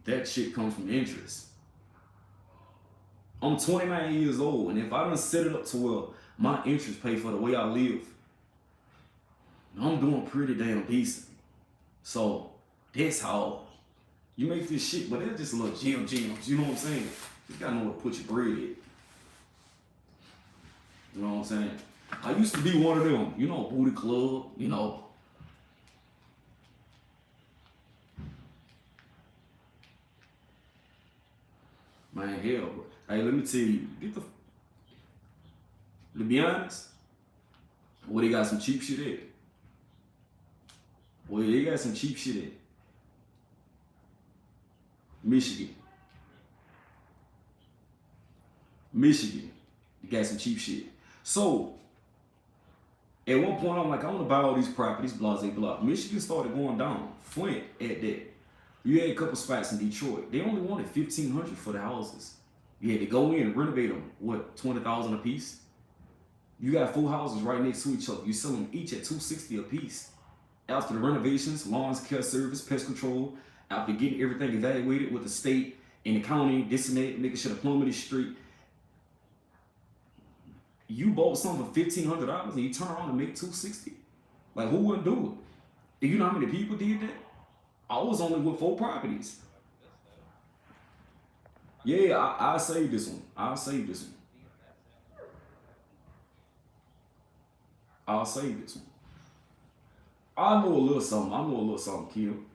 Speaker 1: That shit comes from interest. I'm 29 years old, and if I done set it up to where my interest pay for the way I live, I'm doing pretty damn decent. So that's how you make this shit, but it's just a little gems, you know what I'm saying? You gotta know where to put your bread in. You know what I'm saying? I used to be one of them, you know, booty club, you know. Man, hell, bro. Hey, let me tell you, to be honest, where they got some cheap shit at. Well, they got some cheap shit at. Michigan. Michigan. They got some cheap shit. So, at one point, I'm like, I want to buy all these properties, blah, blah, blah. Michigan started going down. Flint at that. You had a couple spots in Detroit. They only wanted $1,500 for the houses. You had to go in and renovate them. What, $20,000 a piece? You got 4 houses right next to each other. You sell them each at $260 a piece. After the renovations, lawns, care service, pest control, after getting everything evaluated with the state and the county, this and that, making sure the plumbing is straight. You bought something for $1,500 and you turn around and make $260. Like, who wouldn't do it? And you know how many people did that? I was only with 4 properties. Yeah, I'll save this one. I'll save this one. I'll save this one. I know a little something, Kim.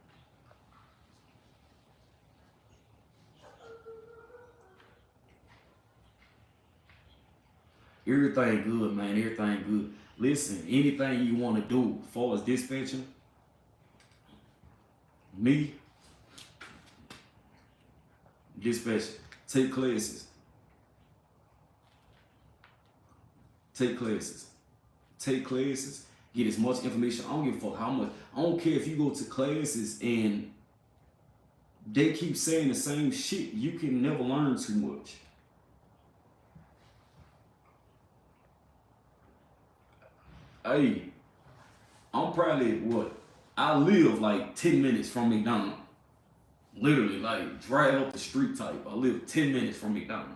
Speaker 1: Everything good, man. Everything good. Listen, anything you want to do as far as dispatching, me, dispatch, take classes. Take classes. Take classes. Get as much information. I don't give a fuck how much. I don't care if you go to classes and they keep saying the same shit. You can never learn too much. Hey, I'm probably what? I live like 10 minutes from McDonald's. Literally, like drive up the street type. I live 10 minutes from McDonald's.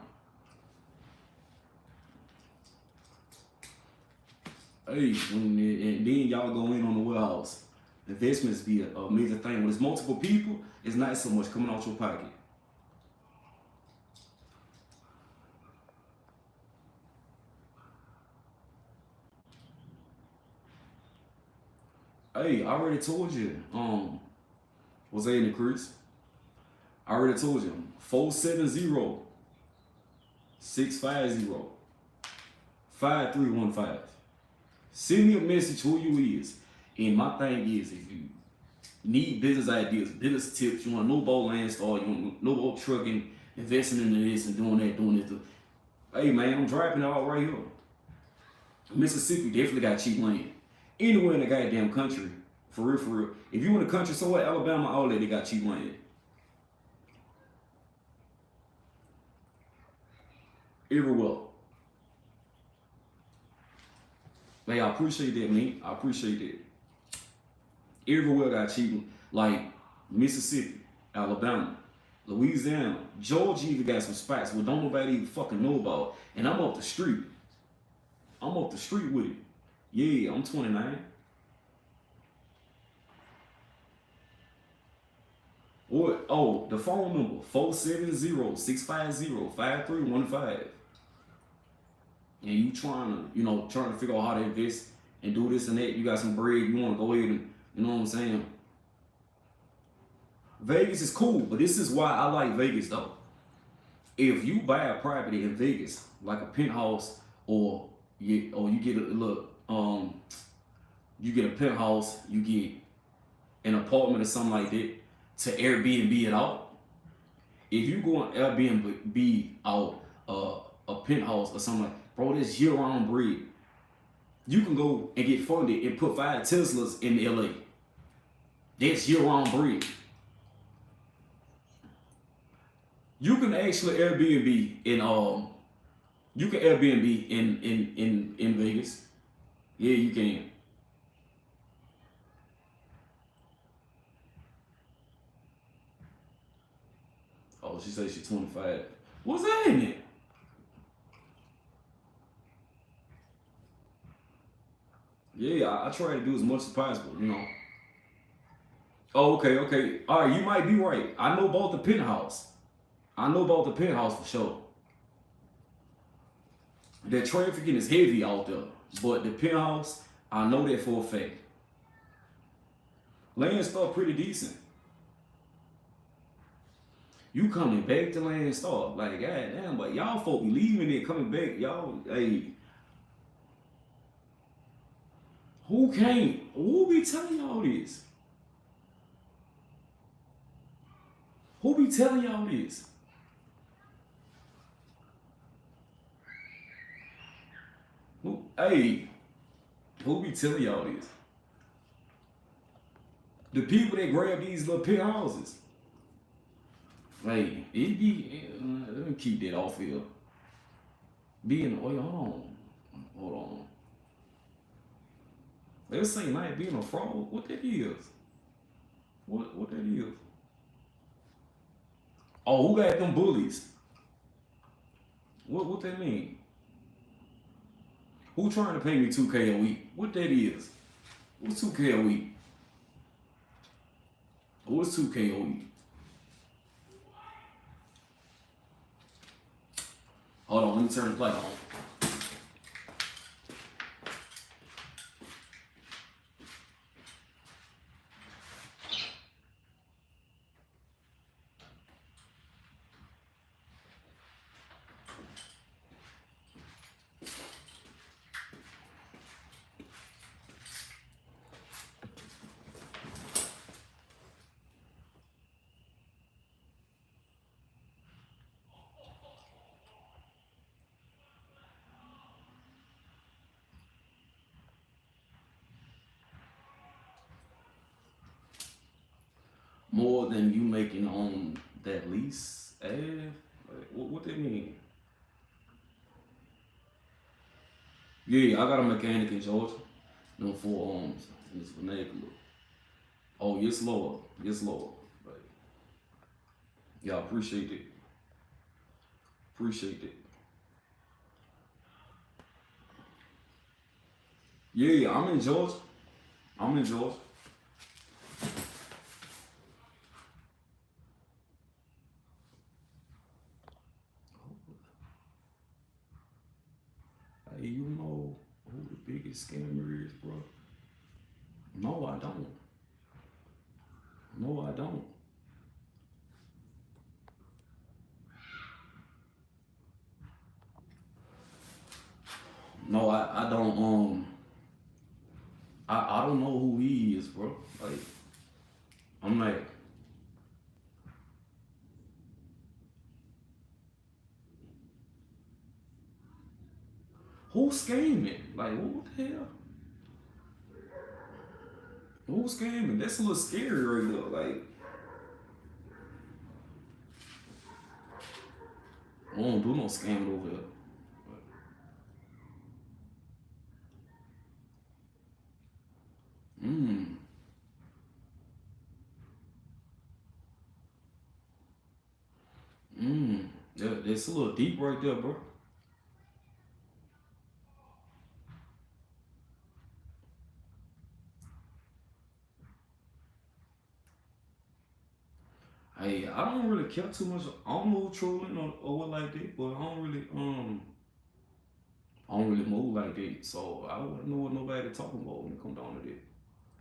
Speaker 1: Hey, and then y'all go in on the warehouse. Investments be a major thing. When it's multiple people, it's not so much coming out your pocket. Hey, I already told you. Was they in the Chris? I already told you. 470-650-5315. Send me a message who you is. And my thing is, if you need business ideas, business tips, you want to know about Landstar, you want to know about trucking, investing in this and doing that, doing this. Hey man, I'm driving it all right here. Mississippi definitely got cheap land. Anywhere in the goddamn country, for real, for real. If you in the country somewhere, Alabama, all that, they got cheap land. Everywhere. Hey, I appreciate that, man. I appreciate that. Everywhere got cheap, like Mississippi, Alabama, Louisiana, Georgia even got some spots where don't nobody even fucking know about. And I'm up the street. I'm up the street with it. Yeah, I'm 29. What? Oh, the phone number 470-650-5315. And you trying to figure out how to invest and do this and that. You got some bread. You want to go ahead and, you know what I'm saying? Vegas is cool, but this is why I like Vegas though. If you buy a property in Vegas, like a penthouse, or you get a look, you get a penthouse, you get an apartment or something like that to Airbnb it out. If you go on Airbnb out a penthouse or something like, bro, this year-round breed. You can go and get funded and put 5 Teslas in LA. That's year-round breed. You can actually Airbnb in Vegas. Yeah, you can. Oh, she says she's 25. What's that in it? Yeah, I try to do as much as possible. Oh, okay. All right, you might be right. I know about the penthouse. I know about the penthouse for sure. The trafficking is heavy out there, but the penthouse, I know that for a fact. Landstar pretty decent. You coming back to Landstar, like goddamn, but y'all folk be leaving it, coming back, y'all. Hey, who came? Who be telling y'all this? Who be telling y'all this? Hey, who be telling y'all this? The people that grab these little penthouses. Hey, it be. Let me keep that off here. Being, hold on. They say might being a fraud. What that is? What that is? Oh, who got them bullies? What that mean? Who trying to pay me 2K a week? What that is? What's 2K a week? What's 2K a week? Hold on, let me turn the plate on. More than you making on that lease? What that mean? Yeah, I got a mechanic in Georgia. No 4 arms. It's vernacular. Oh, yes, Lord. Yes, Lord. Right. Yeah, appreciate it. Appreciate it. Yeah, I'm in Georgia. I'm in Georgia. Hey, you know who the biggest scammer is, bro? No, I don't. No, I don't. No, I don't. I don't know who he is, bro. Like, I'm like, who's scamming? Like, what the hell? Who's scamming? That's a little scary right there. Like, I don't do no scamming over there. Mmm. Mmm. That's a little deep right there, bro. Hey, I don't really care too much. I don't move trolling or what like that, but I don't really move like that. So I don't know what nobody talking about when it come down to that.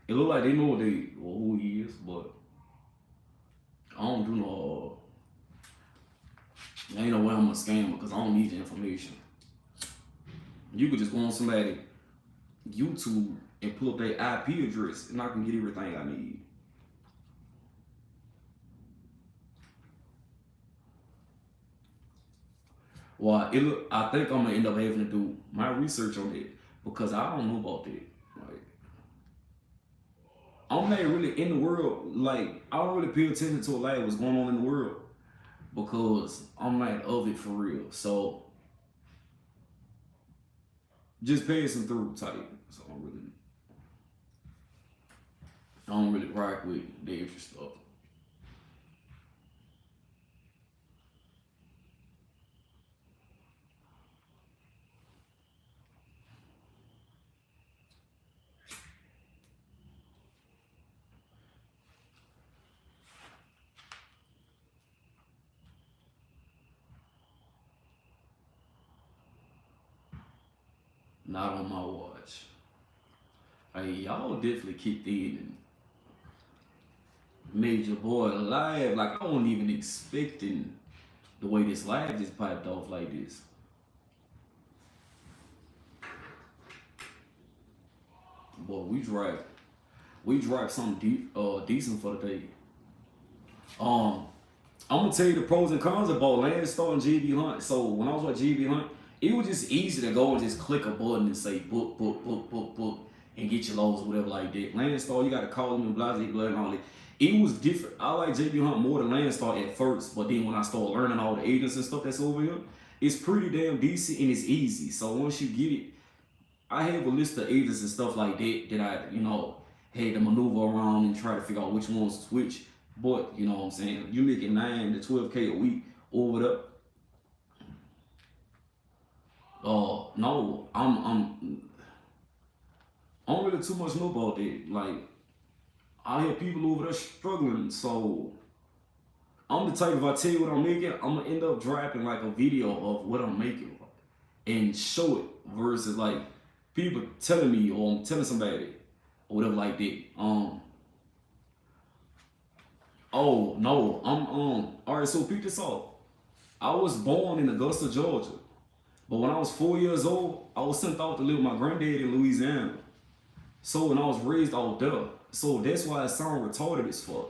Speaker 1: It look like they know what they or who he is, but I don't do no. Ain't no way I'm a scammer because I don't need the information. You could just go on somebody YouTube and pull up their IP address, and I can get everything I need. Well, I think I'm gonna end up having to do my research on it because I don't know about that. Like, I'm not really in the world. Like, I don't really pay attention to a lot of what's going on in the world because I'm not of it for real. So just passing through type. So I don't really rock with the extra stuff. Not on my watch. Hey, y'all definitely kicked in and made your boy live. Like I wasn't even expecting the way this live just piped off like this. But we drive something decent for the day. Um, I'm gonna tell you the pros and cons about Landstar and GB Hunt. So when I was with GB Hunt, it was just easy to go and just click a button and say book, book, book, book, book, and get your loads or whatever like that. Landstar, you gotta call them and blah, blah, blah, and all that. It was different. I like JB Hunt more than Landstar at first, but then when I started learning all the agents and stuff that's over here, it's pretty damn decent and it's easy. So once you get it, I have a list of agents and stuff like that that I had to maneuver around and try to figure out which ones to switch. But you know what I'm saying? You making 9 to 12K a week over there. No, I don't really too much know about that. Like I hear people over there struggling, so I'm the type if I tell you what I'm making, I'm gonna end up dropping like a video of what I'm making and show it versus like people telling me or I'm telling somebody or whatever like that. Oh no, all right, so pick this off. I was born in Augusta, Georgia. But when I was 4 years old, I was sent out to live with my granddad in Louisiana. So when I was raised out there, so that's why I sound retarded as fuck.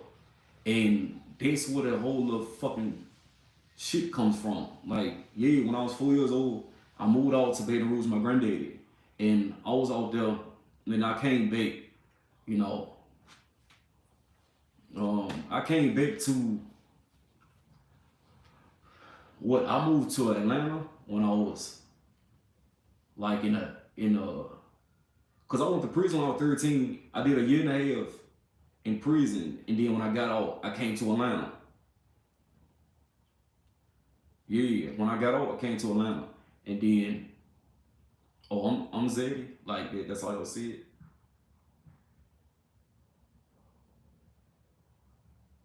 Speaker 1: And that's where the whole little fucking shit comes from. Like, yeah, when I was 4 years old, I moved out to Baton Rouge with my granddaddy. And I was out there, and then I came back, you know. I came back to what I moved to Atlanta when I was like in a because I went to prison when I was 13. I did a year and a half in prison, and then when I got out, I came to Atlanta. Yeah, when I got out, I came to Atlanta, and then I'm Zeddy, like that. That's how I see it.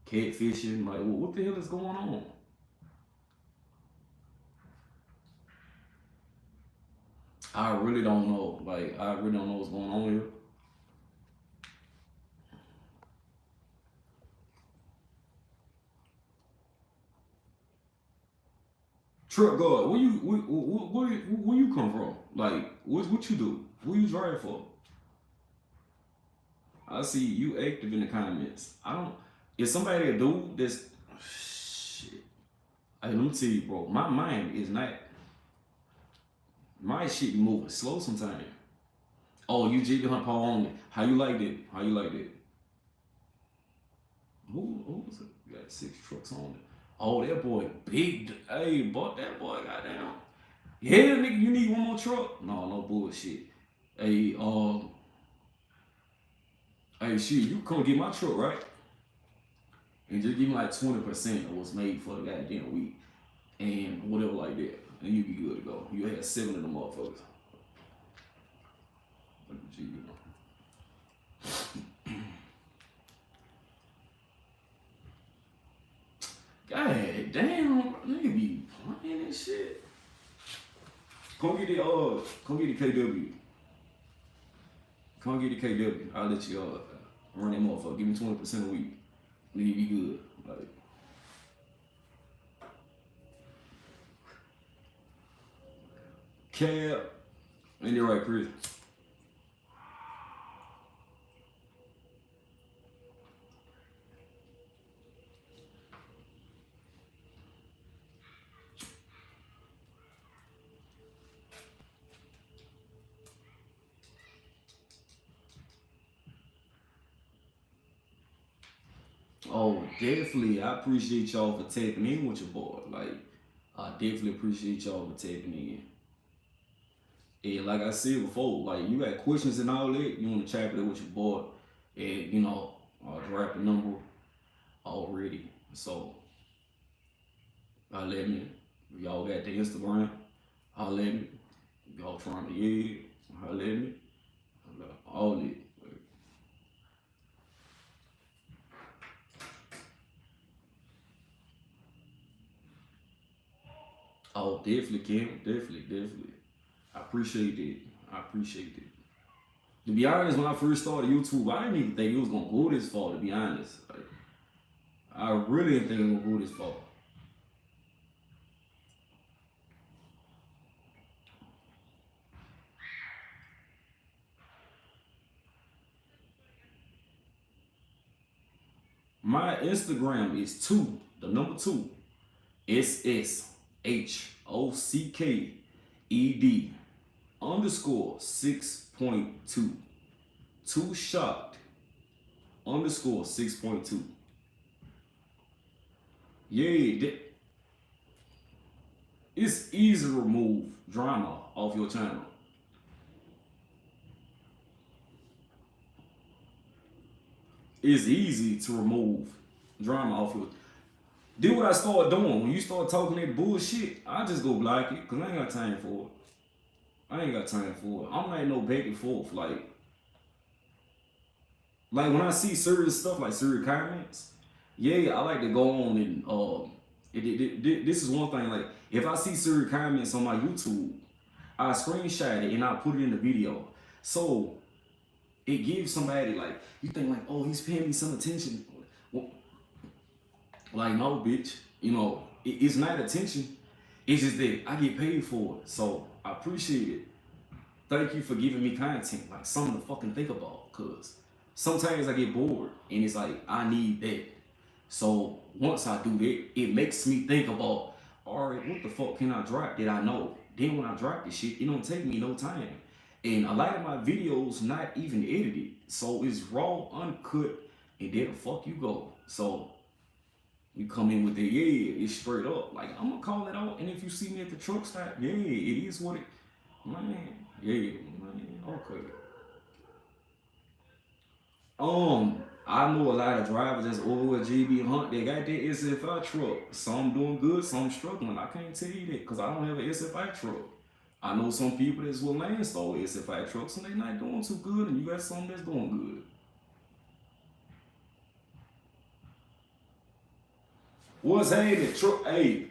Speaker 1: Catfishing, like what the hell is going on? I really don't know. Like I really don't know what's going on here. Truck guard, where you come from? Like what you do? Who you drive for? I see you active in the comments. I don't. Is somebody a dude that's shit? Hey, let me tell you, bro. My mind is not. My shit be moving slow sometimes. Oh, you GB Hunt Paul only. How you like that? How you like that? Who was it? You got 6 trucks on it. Oh, that boy big. Hey, but that boy goddamn. Yeah, nigga, you need one more truck? No, no bullshit. Hey, hey, shit, you come get my truck, right? And just give me like 20% of what's made for the goddamn week and whatever like that, and you be good to go. You had 7 of them motherfuckers. Gee, you know. God damn, nigga be playing this shit. Come get the KW. Come get the KW. I'll let you run that motherfucker. Give me 20% a week. Nigga be good. Like, cab. Ain't that right, Chris? Oh, definitely. I appreciate y'all for tapping in with your boy. Like, I definitely appreciate y'all for tapping in. And like I said before, like you got questions and all that, you want to chat it with your boy, and drop the number already. So I let me. Y'all got the Instagram. I let me. Y'all trying to I let me. All it. Oh, definitely, Kim. Definitely. I appreciate it. I appreciate it. To be honest, when I first started YouTube, I didn't even think it was gonna go this far. To be honest, like, I really didn't think it was gonna go this far. My Instagram is the number two, SSHOCKED underscore 6.2. Too shocked underscore 6.2. Yeah, it's easy to remove drama off your channel. It's easy to remove drama off your. Do what I start doing. When you start talking that bullshit, I just go block it because I ain't got time for it. I ain't got time for it. I'm not no back and forth. Like when I see serious stuff like serious comments, yeah, I like to go on and this is one thing. Like if I see serious comments on my YouTube, I screenshot it and I put it in the video. So it gives somebody like you think like, oh, he's paying me some attention. Well, like no, bitch. It's not attention. It's just that I get paid for it. So I appreciate it. Thank you for giving me content, like something to fucking think about. Cause sometimes I get bored and it's like I need that. So once I do that, it makes me think about, all right, what the fuck can I drop that I know? Then when I drop this shit, it don't take me no time. And a lot of my videos not even edited. So it's raw, uncut, and there the fuck you go. So you come in with the it's straight up. Like I'm gonna call it out. And if you see me at the truck stop, it is what it man. Yeah, man. Okay. I know a lot of drivers that's over at GB Hunt. They got their SFI truck. Some doing good, some struggling. I can't tell you that because I don't have an SFI truck. I know some people that's with Landstar SFI trucks and they not doing too good, and you got some that's doing good. What's happening? Truck? Hey,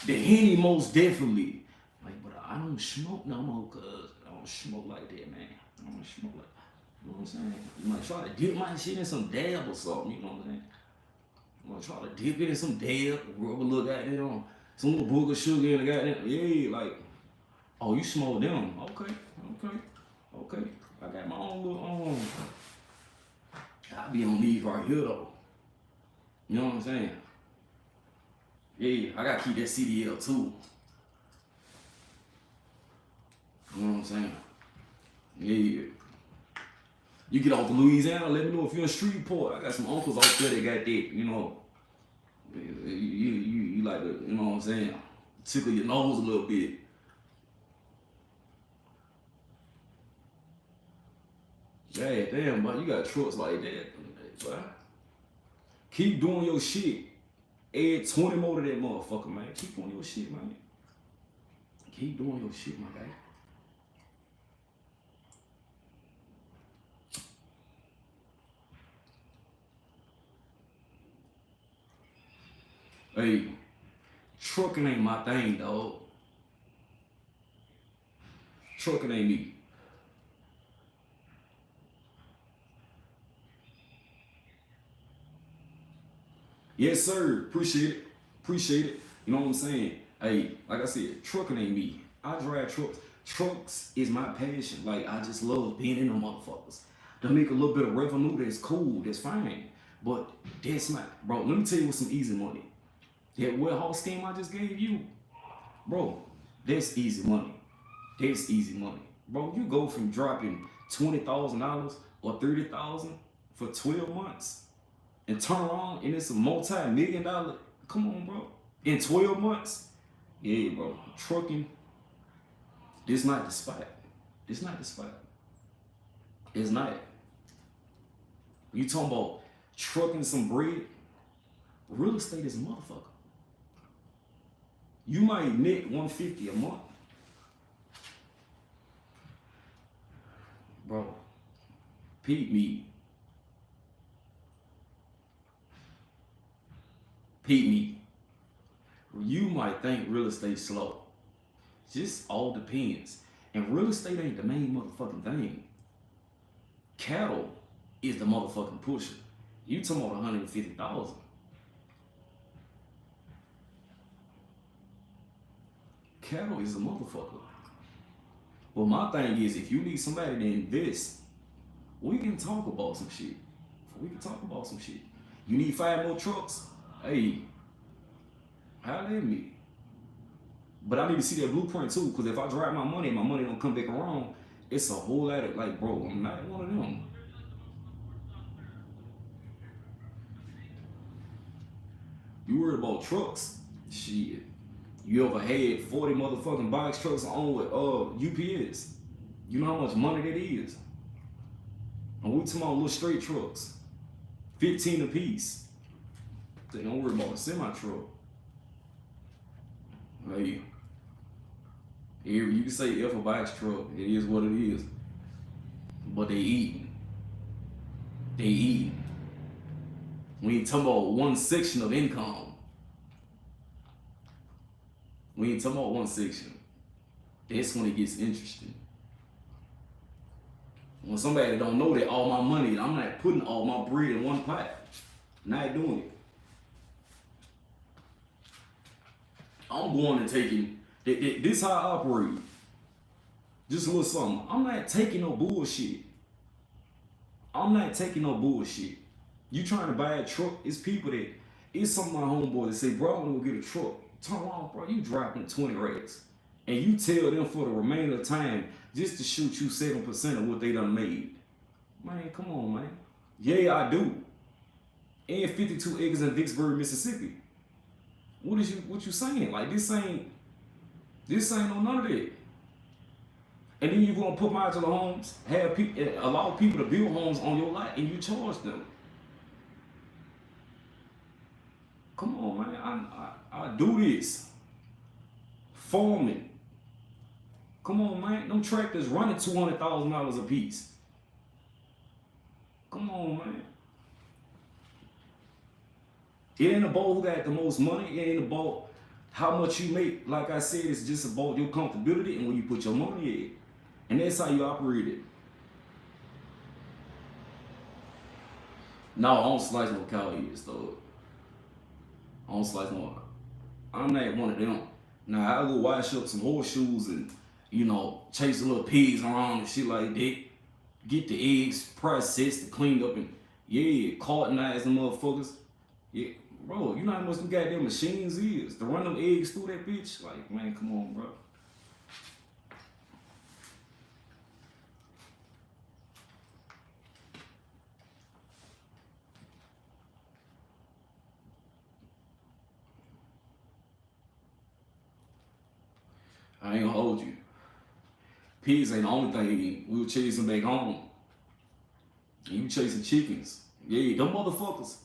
Speaker 1: the Henny most definitely. Like, but I don't smoke no more, cuz I don't smoke like that, man. I don't smoke like. You know what I'm saying? You might try to dip my shit in some dab or something, you know what I'm saying? You might try to dip it in some dab, rub a little goddamn, some little booger sugar in the goddamn, like, oh, you smoke them. Okay. I got my own little, I be on these right here, though. You know what I'm saying? Yeah, I gotta keep that CDL, too. You know what I'm saying? Yeah. You get off to Louisiana, let me know if you're in Shreveport. I got some uncles out there that got that, you like to, you know what I'm saying, tickle your nose a little bit. Yeah, damn, but you got trucks like that, boy. Keep doing your shit. Add 20 more to that motherfucker, man. Keep doing your shit, man. Keep doing your shit, my guy. Hey, trucking ain't my thing, dog. Trucking ain't me. Yes, sir. Appreciate it. Appreciate it. You know what I'm saying? Hey, like I said, trucking ain't me. I drive trucks. Trucks is my passion. Like, I just love being in them motherfuckers. To make a little bit of revenue, that's cool. That's fine. But that's not, bro. Let me tell you what's some easy money. That warehouse scheme I just gave you, bro. That's easy money. That's easy money, bro. You go from dropping $20,000 or $30,000 for 12 months and turn around and it's a multi-million-dollar. Come on, bro. In 12 months, yeah, bro. Trucking. This not the spot. This not the spot. It's not. You talking about trucking some bread? Real estate is a motherfucker. You might net 150 a month. Bro, peep me. Peep me. You might think real estate slow. Just all depends. And real estate ain't the main motherfucking thing. Cattle is the motherfucking pusher. You talking about 150,000. Cattle is a motherfucker. Well, my thing is, if you need somebody to invest, we can talk about some shit. We can talk about some shit. You need 5 more trucks? Hey, holler at me. But I need to see that blueprint too, because if I drive my money and my money don't come back around, it's a whole lot of, like, bro, I'm not one of them. You worried about trucks? Shit. You ever had 40 motherfucking box trucks on with UPS? You know how much money that is? And we talking about little straight trucks. 15 a piece. They don't worry about a semi truck. Hey, you can say F a box truck. It is what it is. But they eating. They eating. We ain't talking about one section of income. We ain't talking about one section. That's when it gets interesting. When somebody don't know that all my money, I'm not putting all my bread in one pot. Not doing it. I'm going and taking, this how I operate. Just a little something. I'm not taking no bullshit. I'm not taking no bullshit. You trying to buy a truck, it's people that, it's some of my homeboys that say, bro, I want to go get a truck. Turn around, bro, you dropping 20 racks. And you tell them for the remainder of time just to shoot you 7% of what they done made. Man, come on, man. Yeah, I do. And 52 acres in Vicksburg, Mississippi. What you saying? Like, this ain't on none of that. And then you gonna put modular homes, have people, allow people to build homes on your lot, and you charge them. Come on, man. I do this. Farming. Come on, man. Them tractors running $200,000 a piece. Come on, man. It ain't about who got the most money. It ain't about how much you make. Like I said, it's just about your comfortability and where you put your money at. And that's how you operate it. No, I don't slice no cow ears, though. I don't slice no. I'm not one of them. Now, I go wash up some horseshoes and, chase the little pigs around and shit like that. Get the eggs processed, cleaned up, and, cartonize them motherfuckers. Yeah, bro, you know how much them goddamn machines is to run them eggs through that bitch? Like, man, come on, bro. I ain't gonna hold you. Pigs ain't the only thing we were chasing back home. And you chasing chickens. Yeah, them motherfuckers.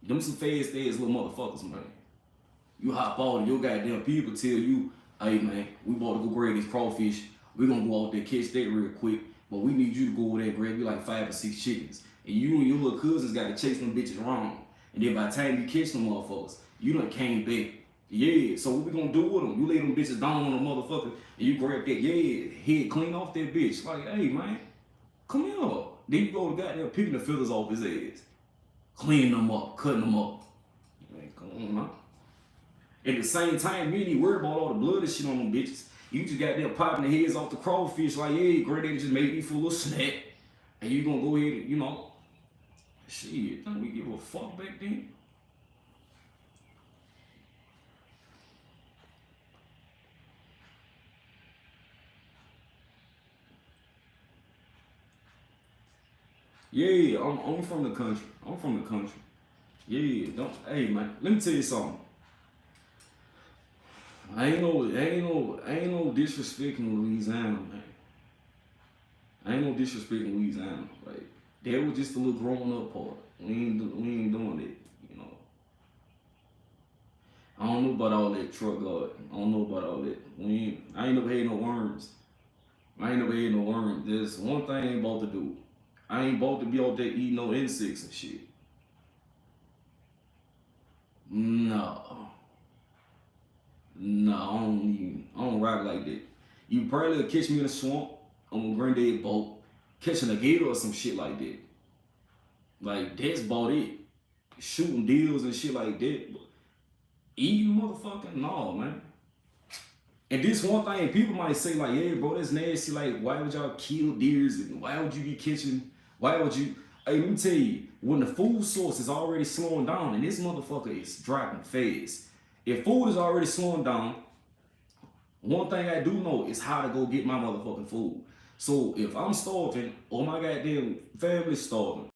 Speaker 1: Them some fast ass little motherfuckers, man. You hop on your goddamn people tell you, hey man, we about to go grab these crawfish. We gonna go out there catch that real quick. But we need you to go over there and grab you like 5 or 6 chickens. And you and your little cousins gotta chase them bitches around. And then by the time you catch them motherfuckers, You done came back. Yeah, so what we gonna do with them? You lay them bitches down on a motherfucker and you grab that, head clean off that bitch. Like, hey, man, come here. Then you go to goddamn picking the feathers off his ass. Cleaning them up, cutting them up. Man, come on, man. At the same time, you ain't even worried about all the blood and shit on them bitches. You just got them popping the heads off the crawfish like, yeah, granddaddy just made me full of snack. And you gonna go ahead and, shit, don't we give a fuck back then? Yeah, I'm from the country. I'm from the country. Yeah, hey man, let me tell you something. I ain't no disrespecting Louisiana, man. I ain't no disrespecting Louisiana. Like, that was just a little growing up part. We ain't doing it, you know. I don't know about all that truck guard. I don't know about all that. I ain't never had no worms. There's one thing I ain't about to do. I ain't about to be out there eating no insects and shit. No. No, I don't rock like that. You probably catch me in a swamp on a granddad boat, catching a gator or some shit like that. Like, that's about it. Shooting deals and shit like that. But eating motherfucking, no, man. And this one thing, people might say like, yeah, bro, that's nasty. Like, why would y'all kill deers? And why would you be catching, why would you, hey, let me tell you, when the food source is already slowing down and this motherfucker is dropping fast, if food is already slowing down, one thing I do know is how to go get my motherfucking food. So if I'm starving or my goddamn family's starving,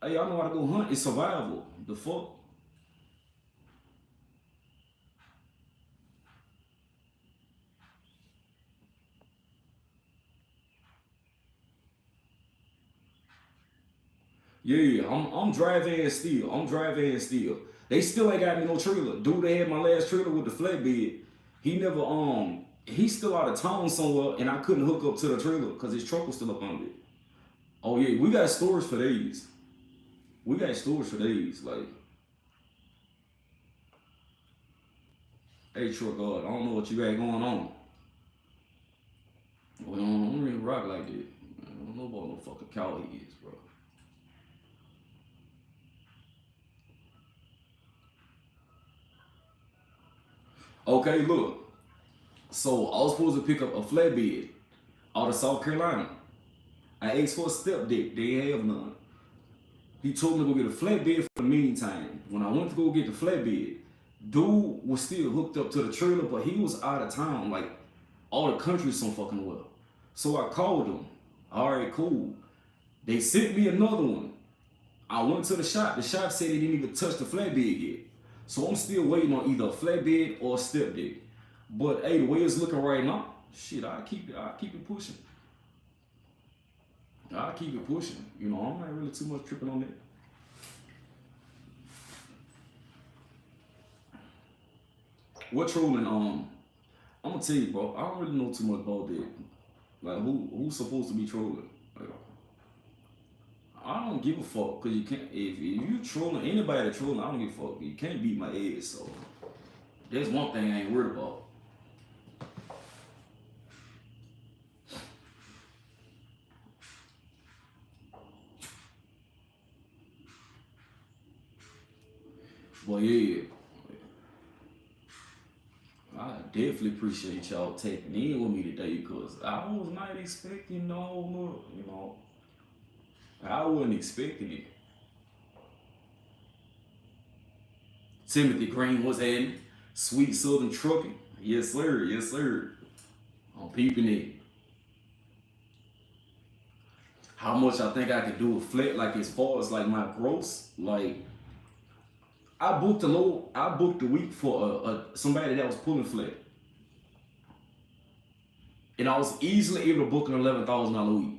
Speaker 1: hey, I know how to go hunt. It's survival. The fuck? Yeah, I'm driving still. They still ain't got me no trailer. Dude, they had my last trailer with the flatbed. He never he's still out of town somewhere, and I couldn't hook up to the trailer because his truck was still up under it. Oh yeah, we got storage for days. Like, hey truck God, I don't know what you got going on. Well, I don't really rock like that. I don't know about no fucking cow heads, bro. Okay, look. So I was supposed to pick up a flatbed out of South Carolina. I asked for a step deck. They have none. He told me to go get a flatbed for the meantime. When I went to go get the flatbed, dude was still hooked up to the trailer, but he was out of town, like all the country some fucking well. So I called him. All right, cool. They sent me another one. I went to the shop. The shop said they didn't even touch the flatbed yet. So I'm still waiting on either a flatbed or a step deck. But hey, the way it's looking right now, shit, I keep it pushing. You know, I'm not really too much tripping on that. What trolling? I'm gonna tell you, bro. I don't really know too much about that. Like, who's supposed to be trolling? Like, I don't give a fuck, cause you can't. If you trolling anybody that trolling, I don't give a fuck. You can't beat my ass. So there's one thing I ain't worried about. But yeah, I definitely appreciate y'all taking in with me today, cause I was not expecting I wasn't expecting it. Timothy Green was in Sweet Southern Trucking. Yes, sir. Yes, sir. I'm peeping it. How much I think I could do a flat, like as far as like my gross, like I booked a week for somebody that was pulling flat. And I was easily able to book an $11,000 week.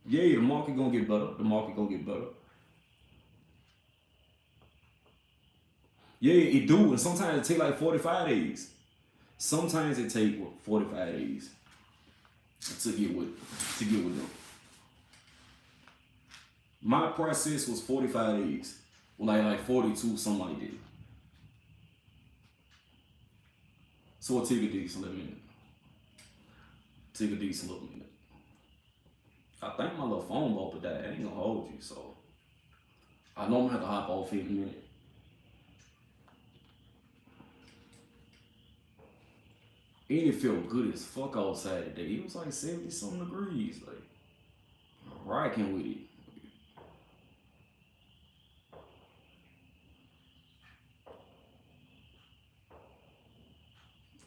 Speaker 1: Yeah, the market gonna get better. Yeah, it do, and sometimes it take like 45 days. Sometimes it take 45 days to get with them. My process was 45 days. Like 42, something like that. So I'll take a decent little minute. Take a decent little minute. I think my little phone about to die. I ain't gonna hold you, so I know I'm gonna have to hop off in a minute. And it felt good as fuck outside today. It was like 70 something degrees. Like, rocking with it.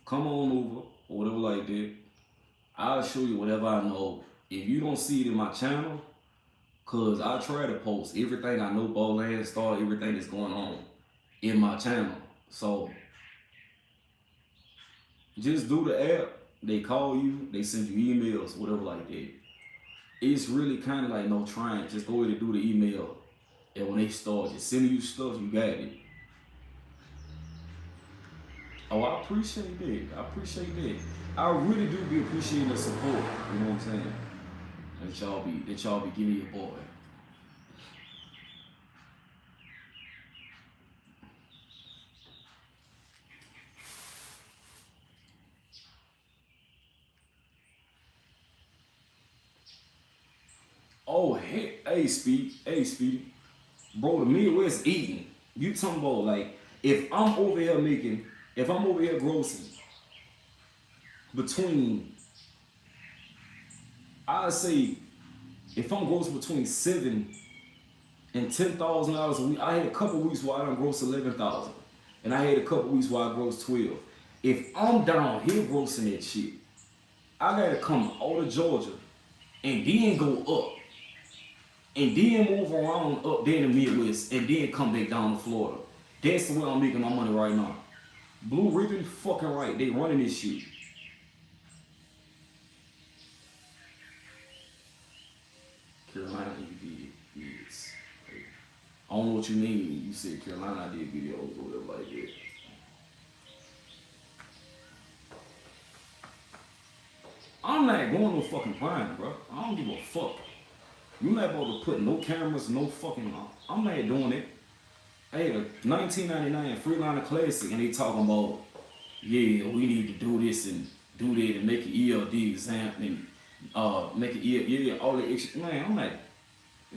Speaker 1: Come on over, or whatever like that. I'll show you whatever I know. If you don't see it in my channel, cause I try to post everything I know about Landstar, everything that's going on in my channel. So just do the app. They call you, they send you emails, whatever like that. It's really kind of like no trying. Just go ahead and do the email. And when they start just sending you stuff, you got it. Oh, I appreciate that. I appreciate that. I really do be appreciating the support. You know what I'm saying? That y'all be giving your boy. Oh, hey, Speedy. Bro, the Midwest eating. You talking about like if I'm over here grossing between, I say if I'm grossing between $7,000 and $10,000 a week. I had a couple weeks where I done gross 11,000, and I had a couple weeks where I gross 12. If I'm down here grossing that shit, I gotta come out of Georgia and then go up and then move around up there in the Midwest and then come back down to Florida. That's the way I'm making my money right now. Blue Ribbon fucking right. They running this shit. Carolina, you did. Yes. I don't know what you mean. You said Carolina, I did videos or whatever like that. I'm not going no fucking Prime, bro. I don't give a fuck. You not about to put no cameras, no fucking. I'm not doing it. I had a 1999 Freeliner Classic, and they talking about, yeah, we need to do this and do that and make an ELD exam and make an ELD, yeah, all the extra. Man, I'm like,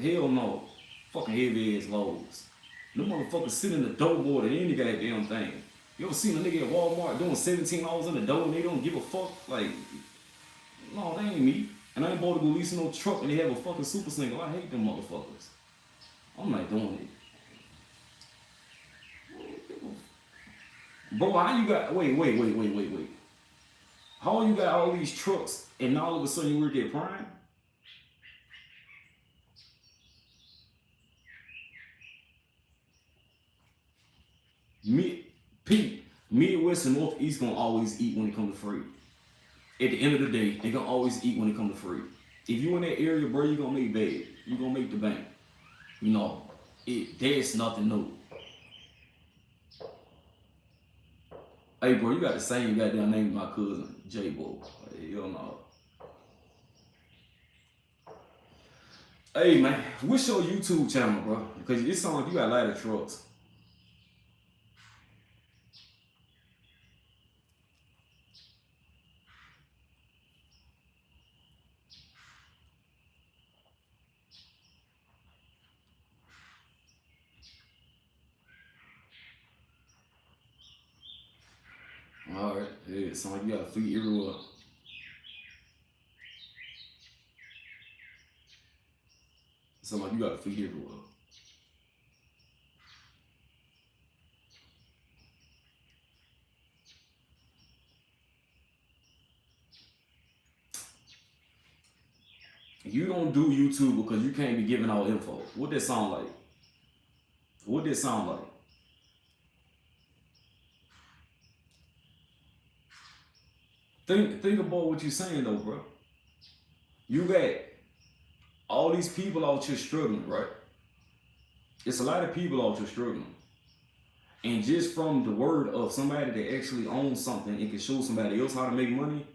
Speaker 1: hell no. Fucking heavy ass loads. Them motherfuckers sit in the dough more than any goddamn thing. You ever seen a nigga at Walmart doing $17 in the dough and they don't give a fuck? Like, no, they ain't me. And I ain't bought to go lease no truck and they have a fucking super single. I hate them motherfuckers. I'm not doing it. Bro, how you got, wait. How you got all these trucks and all of a sudden you work at Prime? Midwest and Northeast gonna always eat when it comes to freight. At the end of the day, they gonna always eat when it comes to freight. If you in that area, bro, you gonna make bad. You gonna make the bank. You know, that's nothing new. Hey, bro, you got the same goddamn name as my cousin, J-Bo. You don't know. Hey, man, what's your YouTube channel, bro? Because it sounds like you got a lot of trucks. All right, yeah, it sounds like you got a fleet everywhere. It sounds like you got a fleet everywhere. You don't do YouTube because you can't be giving out info. What that sound like? What that sound like? Think about what you're saying though, bro. You got all these people out here struggling, right? It's a lot of people out here struggling. And just from the word of somebody that actually owns something and can show somebody else how to make money,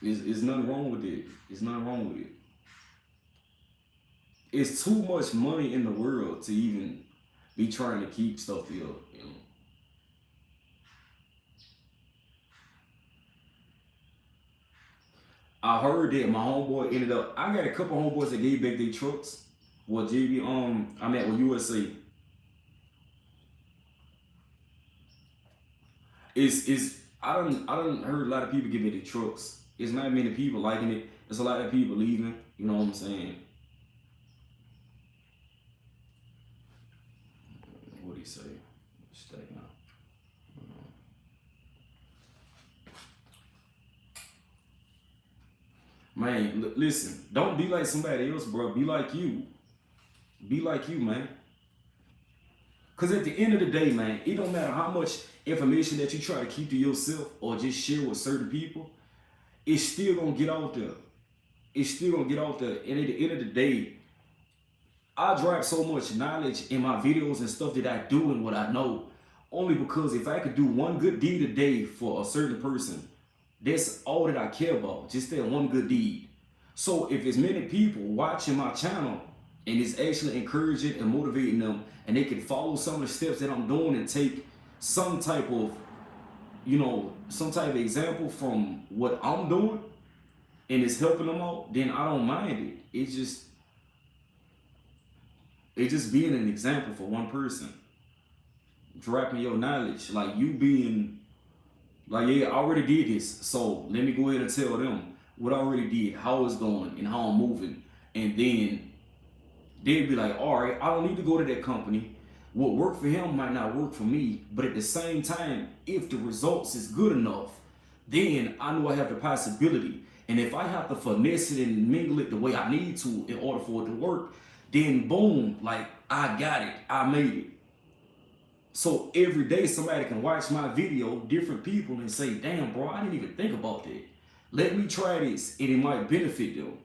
Speaker 1: there's nothing wrong with it. There's nothing wrong with it. It's too much money in the world to even be trying to keep stuff together, you know. I heard that my homeboy ended up. I got a couple homeboys that gave back their trucks. Well, JB, I'm at with USA. Is I don't heard a lot of people giving their trucks. It's not many people liking it. There's a lot of people leaving. You know what I'm saying? What do you say? Stay now. Man, listen. Don't be like somebody else, bro. Be like you. Be like you, man. Because at the end of the day, man, it don't matter how much information that you try to keep to yourself or just share with certain people, it's still going to get out there. It's still going to get out there. And at the end of the day, I drop so much knowledge in my videos and stuff that I do and what I know only because if I could do one good deed a day for a certain person, that's all that I care about, just that one good deed. So if it's many people watching my channel and it's actually encouraging and motivating them and they can follow some of the steps that I'm doing and take some type of, some type of example from what I'm doing and it's helping them out, then I don't mind it. It's just being an example for one person. Dropping your knowledge, like you being like, yeah, I already did this, so let me go ahead and tell them what I already did, how it's going, and how I'm moving. And then they'd be like, all right, I don't need to go to that company. What worked for him might not work for me, but at the same time, if the results is good enough, then I know I have the possibility. And if I have to finesse it and mingle it the way I need to in order for it to work, then boom, like I got it, I made it. So every day somebody can watch my video, different people, and say, damn, bro, I didn't even think about that. Let me try this, and it might benefit them.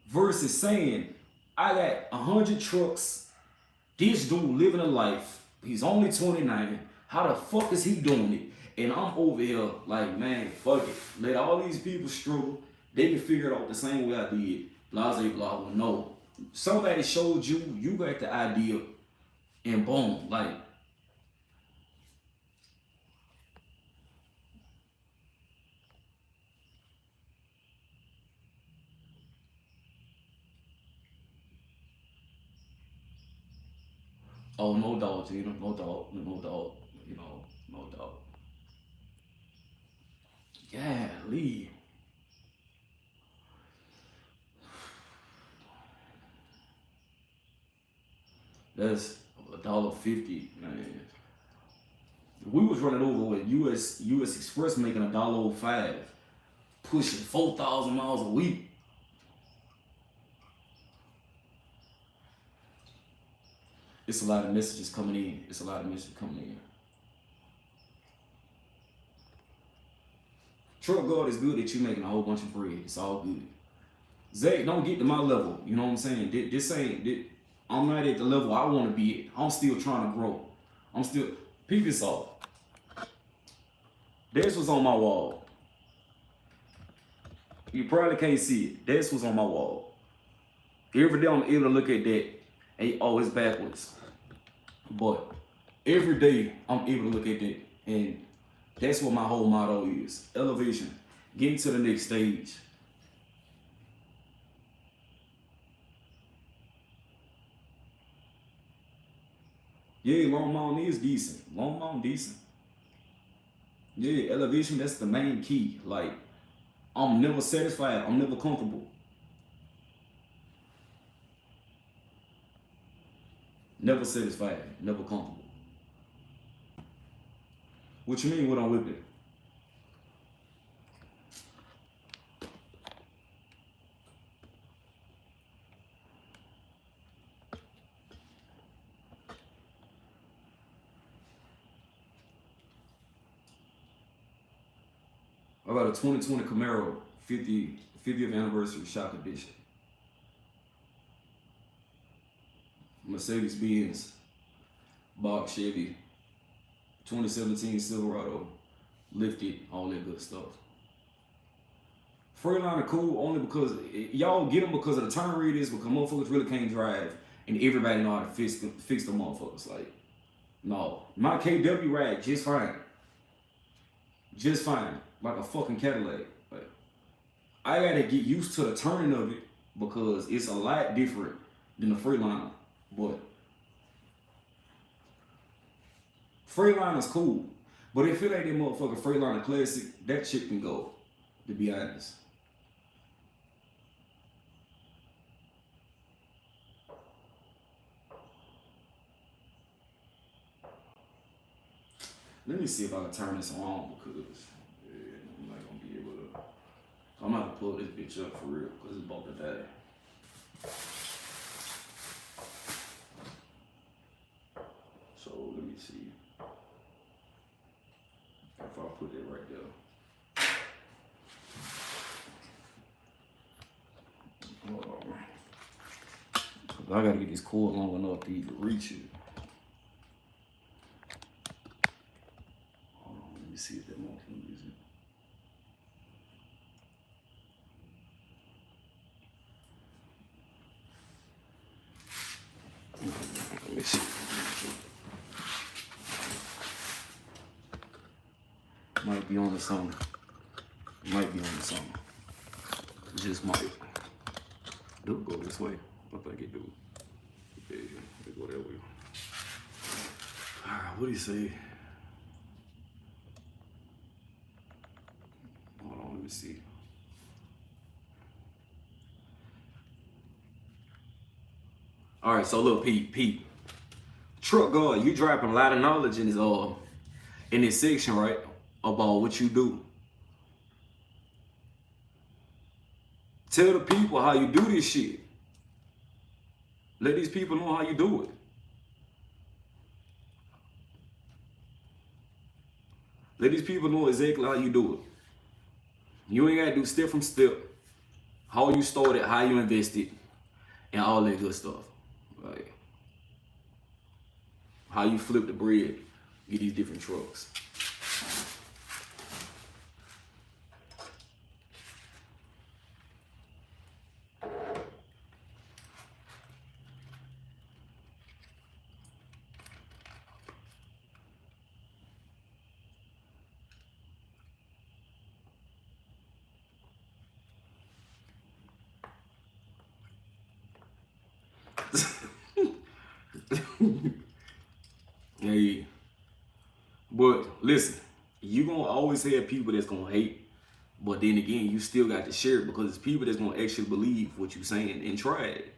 Speaker 1: Versus saying, I got 100 trucks, this dude living a life, he's only 29, how the fuck is he doing it? And I'm over here like, man, fuck it. Let all these people struggle, they can figure it out the same way I did. Blah, blah, blah. No. Somebody showed you, you got the idea, and boom, like, oh, no doubt, Gina, no doubt, no doubt, no doubt. Golly. That's $1.50, man. We was running over with US Express making $1.05, pushing 4,000 miles a week. It's a lot of messages coming in. It's a lot of messages coming in. Truck guard is good that you making a whole bunch of bread. It's all good. Zach, don't get to my level. You know what I'm saying? I'm not at the level I want to be at. I'm still trying to grow. I'm still, peep this off. This was on my wall. You probably can't see it. This was on my wall. Every day I'm able to look at that. And oh, it's backwards. But every day I'm able to look at that. And that's what my whole motto is. Elevation. Getting to the next stage. Yeah, Long Mountain is decent. Long Mountain decent. Yeah, elevation, that's the main key. Like, I'm never satisfied. I'm never comfortable. Never satisfied. Never comfortable. What you mean what I'm whipping? I got a 2020 Camaro 50th anniversary shock edition. Mercedes-Benz, box Chevy, 2017 Silverado, lifted, all that good stuff. Freightliner cool only because y'all get them because of the turn radius, because motherfuckers really can't drive, and everybody know how to fix the motherfuckers. Like, no, my KW ride just fine, like a fucking Cadillac. Like, I gotta get used to the turning of it because it's a lot different than the Freeliner. But Freeliner's cool. But if it ain't that motherfucking Freeliner Classic, that shit can go, to be honest. Let me see if I can turn this on because yeah, I'm not gonna be able to. I'm gonna have to pull this bitch up for real because it's about to die. So let me see if I put it right there. Hold on. I gotta get this cord long enough to even reach it. Hold on, let me see if that one can use it. Let me see. Might be on the something. Might be on the something. Just might. Do it go this way. I think it do. Yeah, it go that way. Alright, what do you say? Hold on, let me see. Alright, so look, Pete. Truck guard, you dropping a lot of knowledge in this section, right? About what you do. Tell the people how you do this shit. Let these people know how you do it. Let these people know exactly how you do it. You ain't gotta do step from step. How you started, how you invested, and all that good stuff. Like how you flip the bread, get these different trucks. Hey, but listen, you gonna always have people that's gonna hate, but then again, you still got to share it because it's people that's gonna actually believe what you're saying and try it.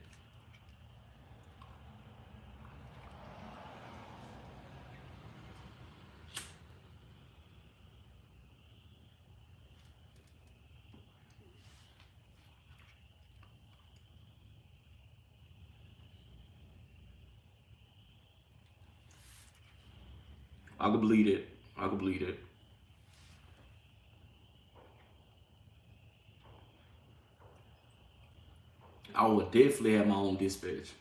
Speaker 1: I could believe it. I could believe it. I would definitely have my own dispatch.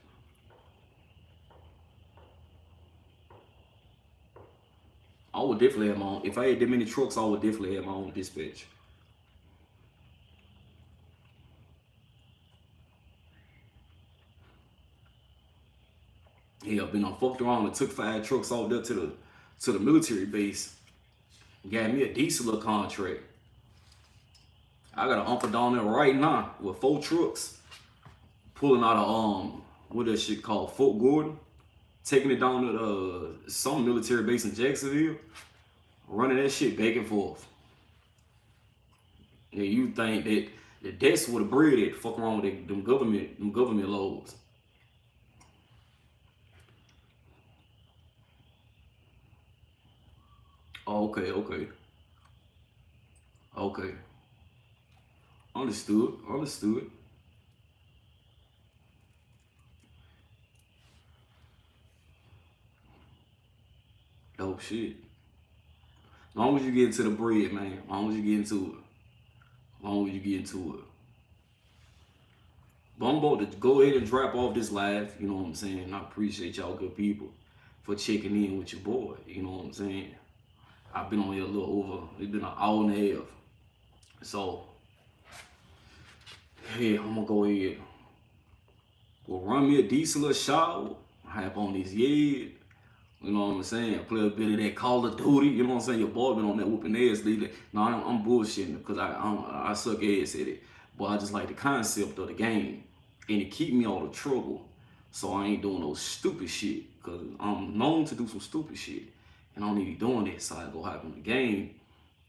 Speaker 1: I would definitely have my own. If I had that many trucks, I would definitely have my own dispatch. Yeah, been on fucked around and took 5 trucks out there to the military base. Got me a decent little contract. I got an uncle down there right now with 4 trucks, pulling out of what that shit called Fort Gordon, taking it down to some military base in Jacksonville, running that shit back and forth. And you think that's where the bread at? Fuck around with them government loads. Oh, okay. Understood. Oh shit. As long as you get into the bread, man. As long as you get into it. As long as you get into it. But I'm about to go ahead and drop off this live. You know what I'm saying? I appreciate y'all good people for checking in with your boy. You know what I'm saying? I've been on here a little over. It's been an hour and a half. So, yeah, I'm gonna go ahead. Well, run me a decent little shower. Hype on this yard. You know what I'm saying? Play a bit of that Call of Duty. You know what I'm saying? Your boy been on that whooping ass lately. No, I'm bullshitting because I suck ass at it. but I just like the concept of the game, and it keep me out of trouble. So I ain't doing no stupid shit, cause I'm known to do some stupid shit, and I don't need to be doing that. So I go hop in the game,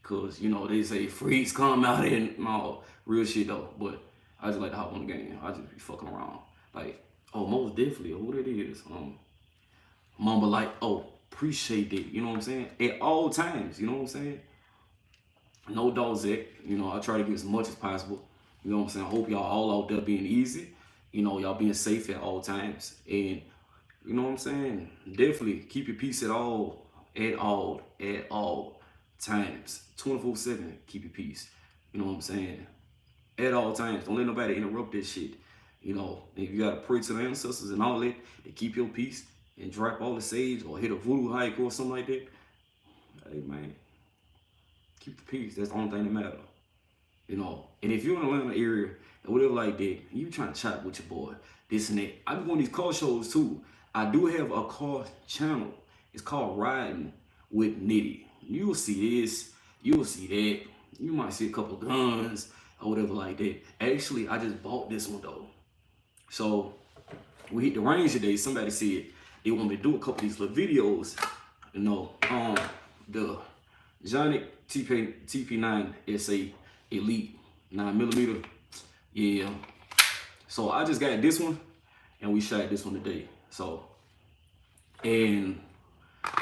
Speaker 1: cause you know they say freaks come out and no real shit though. But I just like to hop on the game. I just be fucking around, like oh most definitely who that is. Mamba like oh appreciate that. You know what I'm saying? At all times. You know what I'm saying? No dogs at. You know I try to get as much as possible. You know what I'm saying? I hope y'all all out there being easy. You know y'all being safe at all times and. You know what I'm saying? Definitely keep your peace at all times. 24/7, keep your peace. You know what I'm saying? At all times. Don't let nobody interrupt this shit. You know, if you gotta pray to the ancestors and all that, to keep your peace and drop all the sage or hit a voodoo hike or something like that. Hey man, keep the peace. That's the only thing that matters. You know, and if you're in the Atlanta area or whatever like that, you trying to chat with your boy, this and that. I be on these car shows too. I do have a car channel. It's called Riding with Nitty. You'll see this, you'll see that. You might see a couple guns or whatever like that. Actually, I just bought this one though. So we hit the range today. Somebody said they want me to do a couple of these little videos. You know, the Johnny TP9 SA Elite 9mm. Yeah. So I just got this one and we shot this one today. So, and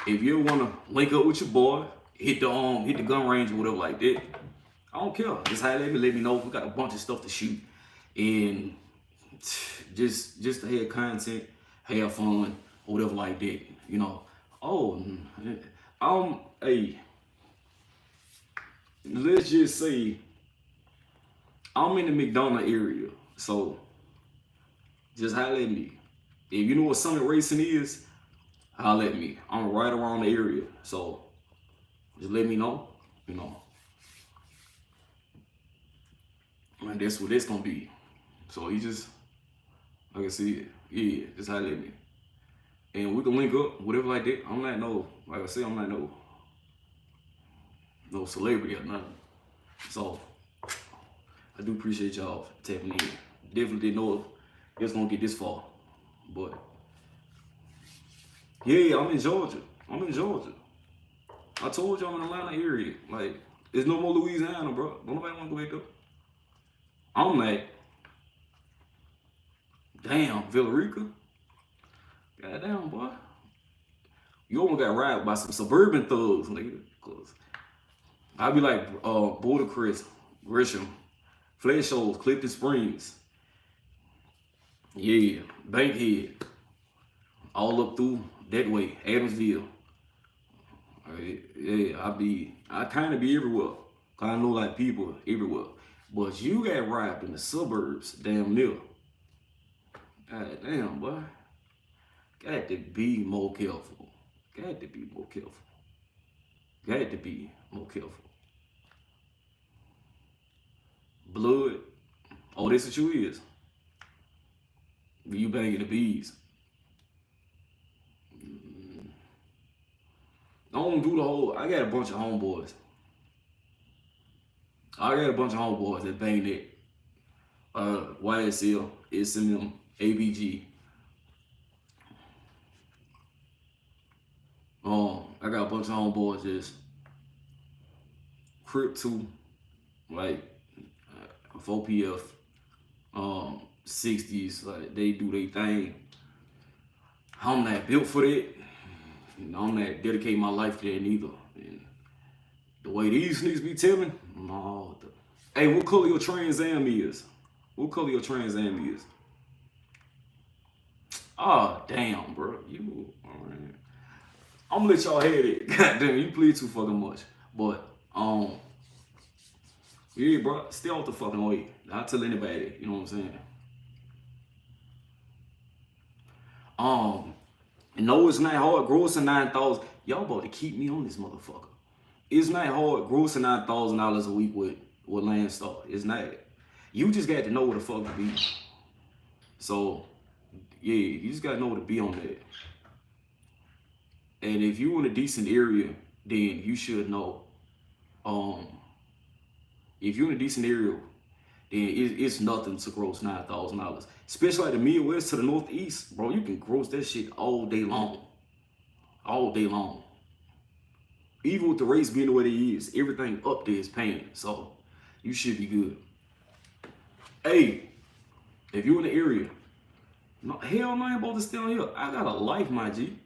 Speaker 1: if you wanna link up with your boy, hit the gun range or whatever like that, I don't care. Just let me know. We got a bunch of stuff to shoot, and just to have content, have fun, or whatever like that. You know. Oh, hey, let's just say I'm in the McDonough area, so just holler at me. If you know what Summit Racing is, holler at me. I'm right around the area, so just let me know. You know, and that's what it's gonna be. So you just, like I said, yeah, just holler at me, and we can link up, whatever like that. I'm not no, like I said, I'm not no celebrity or nothing. So I do appreciate y'all tapping in. Definitely didn't know it was gonna get this far, but yeah, I'm in Georgia. I told you I'm in the Atlanta area. Like, there's no more Louisiana, bro. Don't nobody want to go back up. I'm like, damn, Villarica. Goddamn, boy. You almost got robbed by some suburban thugs, nigga. Cause I be like, Bordercrest, Gresham, Flash Shows, Clifton Springs. Yeah, Bankhead. All up through that way, Adamsville. Yeah, I kind of be everywhere. Cause I know like people everywhere. But you got robbed in the suburbs, damn near. God damn, boy. Got to be more careful. Got to be more careful. Got to be more careful. Blood. Oh, that's what you is. You banging the bees. I don't do the whole. I got a bunch of homeboys. That bang that. YSL, SMM, ABG. I got a bunch of homeboys that's Crip 2, like 4PF, 60s, like they do their thing. I'm not built for that. I'm not dedicating my life to that neither. And the way these niggas be telling, no. Hey, what color your Trans Am is? What color your Trans Am is? Oh, damn, bro. You, all right. I'm gonna let y'all have it. Goddamn, you play too fucking much. But, yeah, bro, stay off the fucking way. I'll tell anybody, you know what I'm saying? No, it's not hard grossing 9,000. Y'all about to keep me on this motherfucker. It's not hard grossing $9,000 a week with Landstar. It's not. You just got to know where the fuck to be. So, yeah, you just got to know where to be on that. And if you're in a decent area, then you should know. If you're in a decent area, And it's nothing to gross $9,000. Especially like the Midwest to the Northeast, bro. You can gross that shit all day long. All day long. Even with the rates being the way it is, everything up there is paying. So you should be good. Hey, if you're in the area, no, hell no, I ain't about to stay on here. I got a life, my G.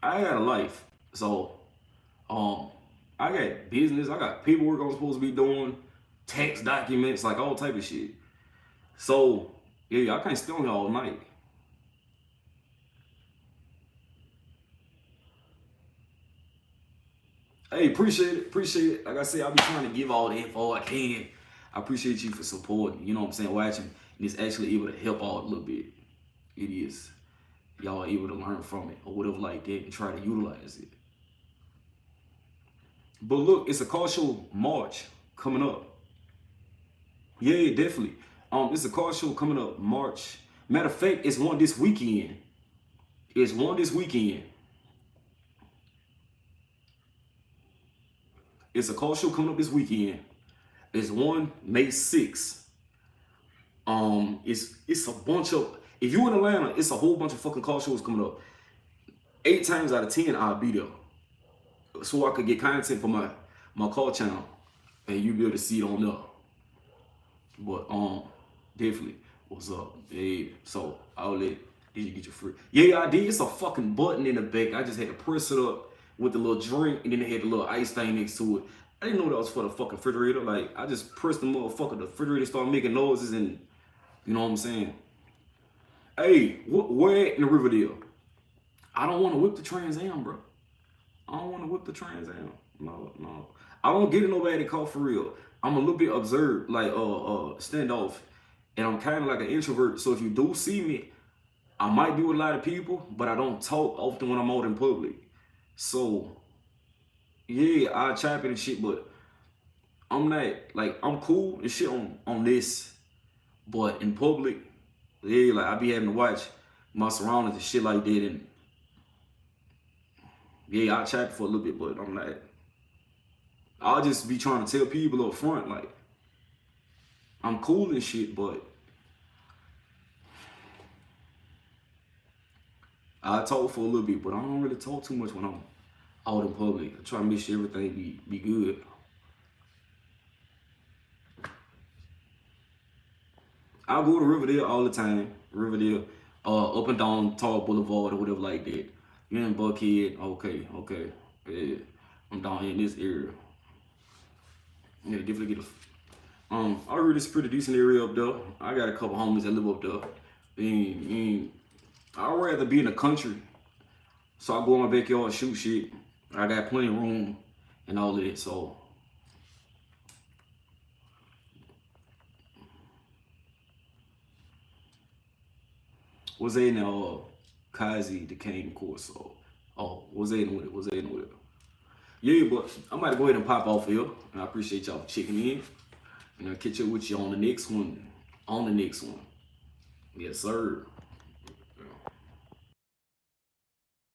Speaker 1: I got a life. So, I got business. I got paperwork I'm supposed to be doing, tax documents, like all type of shit. So, yeah, I can't stay on here all night. Hey, appreciate it. Appreciate it. Like I said, I'll be trying to give all the info I can. I appreciate you for supporting, you know what I'm saying, watching. And it's actually able to help out a little bit. It is. Y'all are able to learn from it or whatever like that and try to utilize it. But look, it's a car show March coming up. Yeah, definitely. It's a car show coming up March. Matter of fact, it's one this weekend. It's one this weekend. It's a car show coming up this weekend. It's one May 6th. It's a bunch of, if you're in Atlanta, it's a whole bunch of fucking car shows coming up. 8 times out of 10, I'll be there. So I could get content for my car channel. And you'll be able to see it on there. But definitely, what's up? Yeah. So I'll let you get your free. Yeah, I did. It's a fucking button in the back. I just had to press it up with the little drink, and then they had the little ice thing next to it. I didn't know that was for the fucking refrigerator. Like, I just pressed the motherfucker, the refrigerator started making noises, and you know what I'm saying? Hey, where at in the Riverdale? I don't want to whip the Trans Am, bro. I don't want to whip the Trans Am. No. I don't get in nobody car for real. I'm a little bit observed, like standoff, and I'm kind of like an introvert. So if you do see me, I might be with a lot of people, but I don't talk often when I'm out in public. So yeah, I chop it and shit, but I'm not like, I'm cool and shit on this, but in public, yeah, like I be having to watch my surroundings and shit like that, and yeah, I chop it for a little bit, but I'm not. I'll just be trying to tell people up front, like, I'm cool and shit, but I talk for a little bit, but I don't really talk too much when I'm out in public. I try to make sure everything be good. I go to Riverdale all the time. Riverdale, up and down Tall Boulevard or whatever like that. You're in Buckhead, okay. Yeah, I'm down here in this area. Yeah, definitely get a. I heard it's a pretty decent area up there. I got a couple homies that live up there. And I'd rather be in the country. So I go in my backyard and shoot shit. I got plenty of room and all of that, so. What's that now? Kazi, the King course. So, what's that with it? Yeah, but I'm about to go ahead and pop off here. And I appreciate y'all for checking in. And I'll catch up with you on the next one. Yes, sir.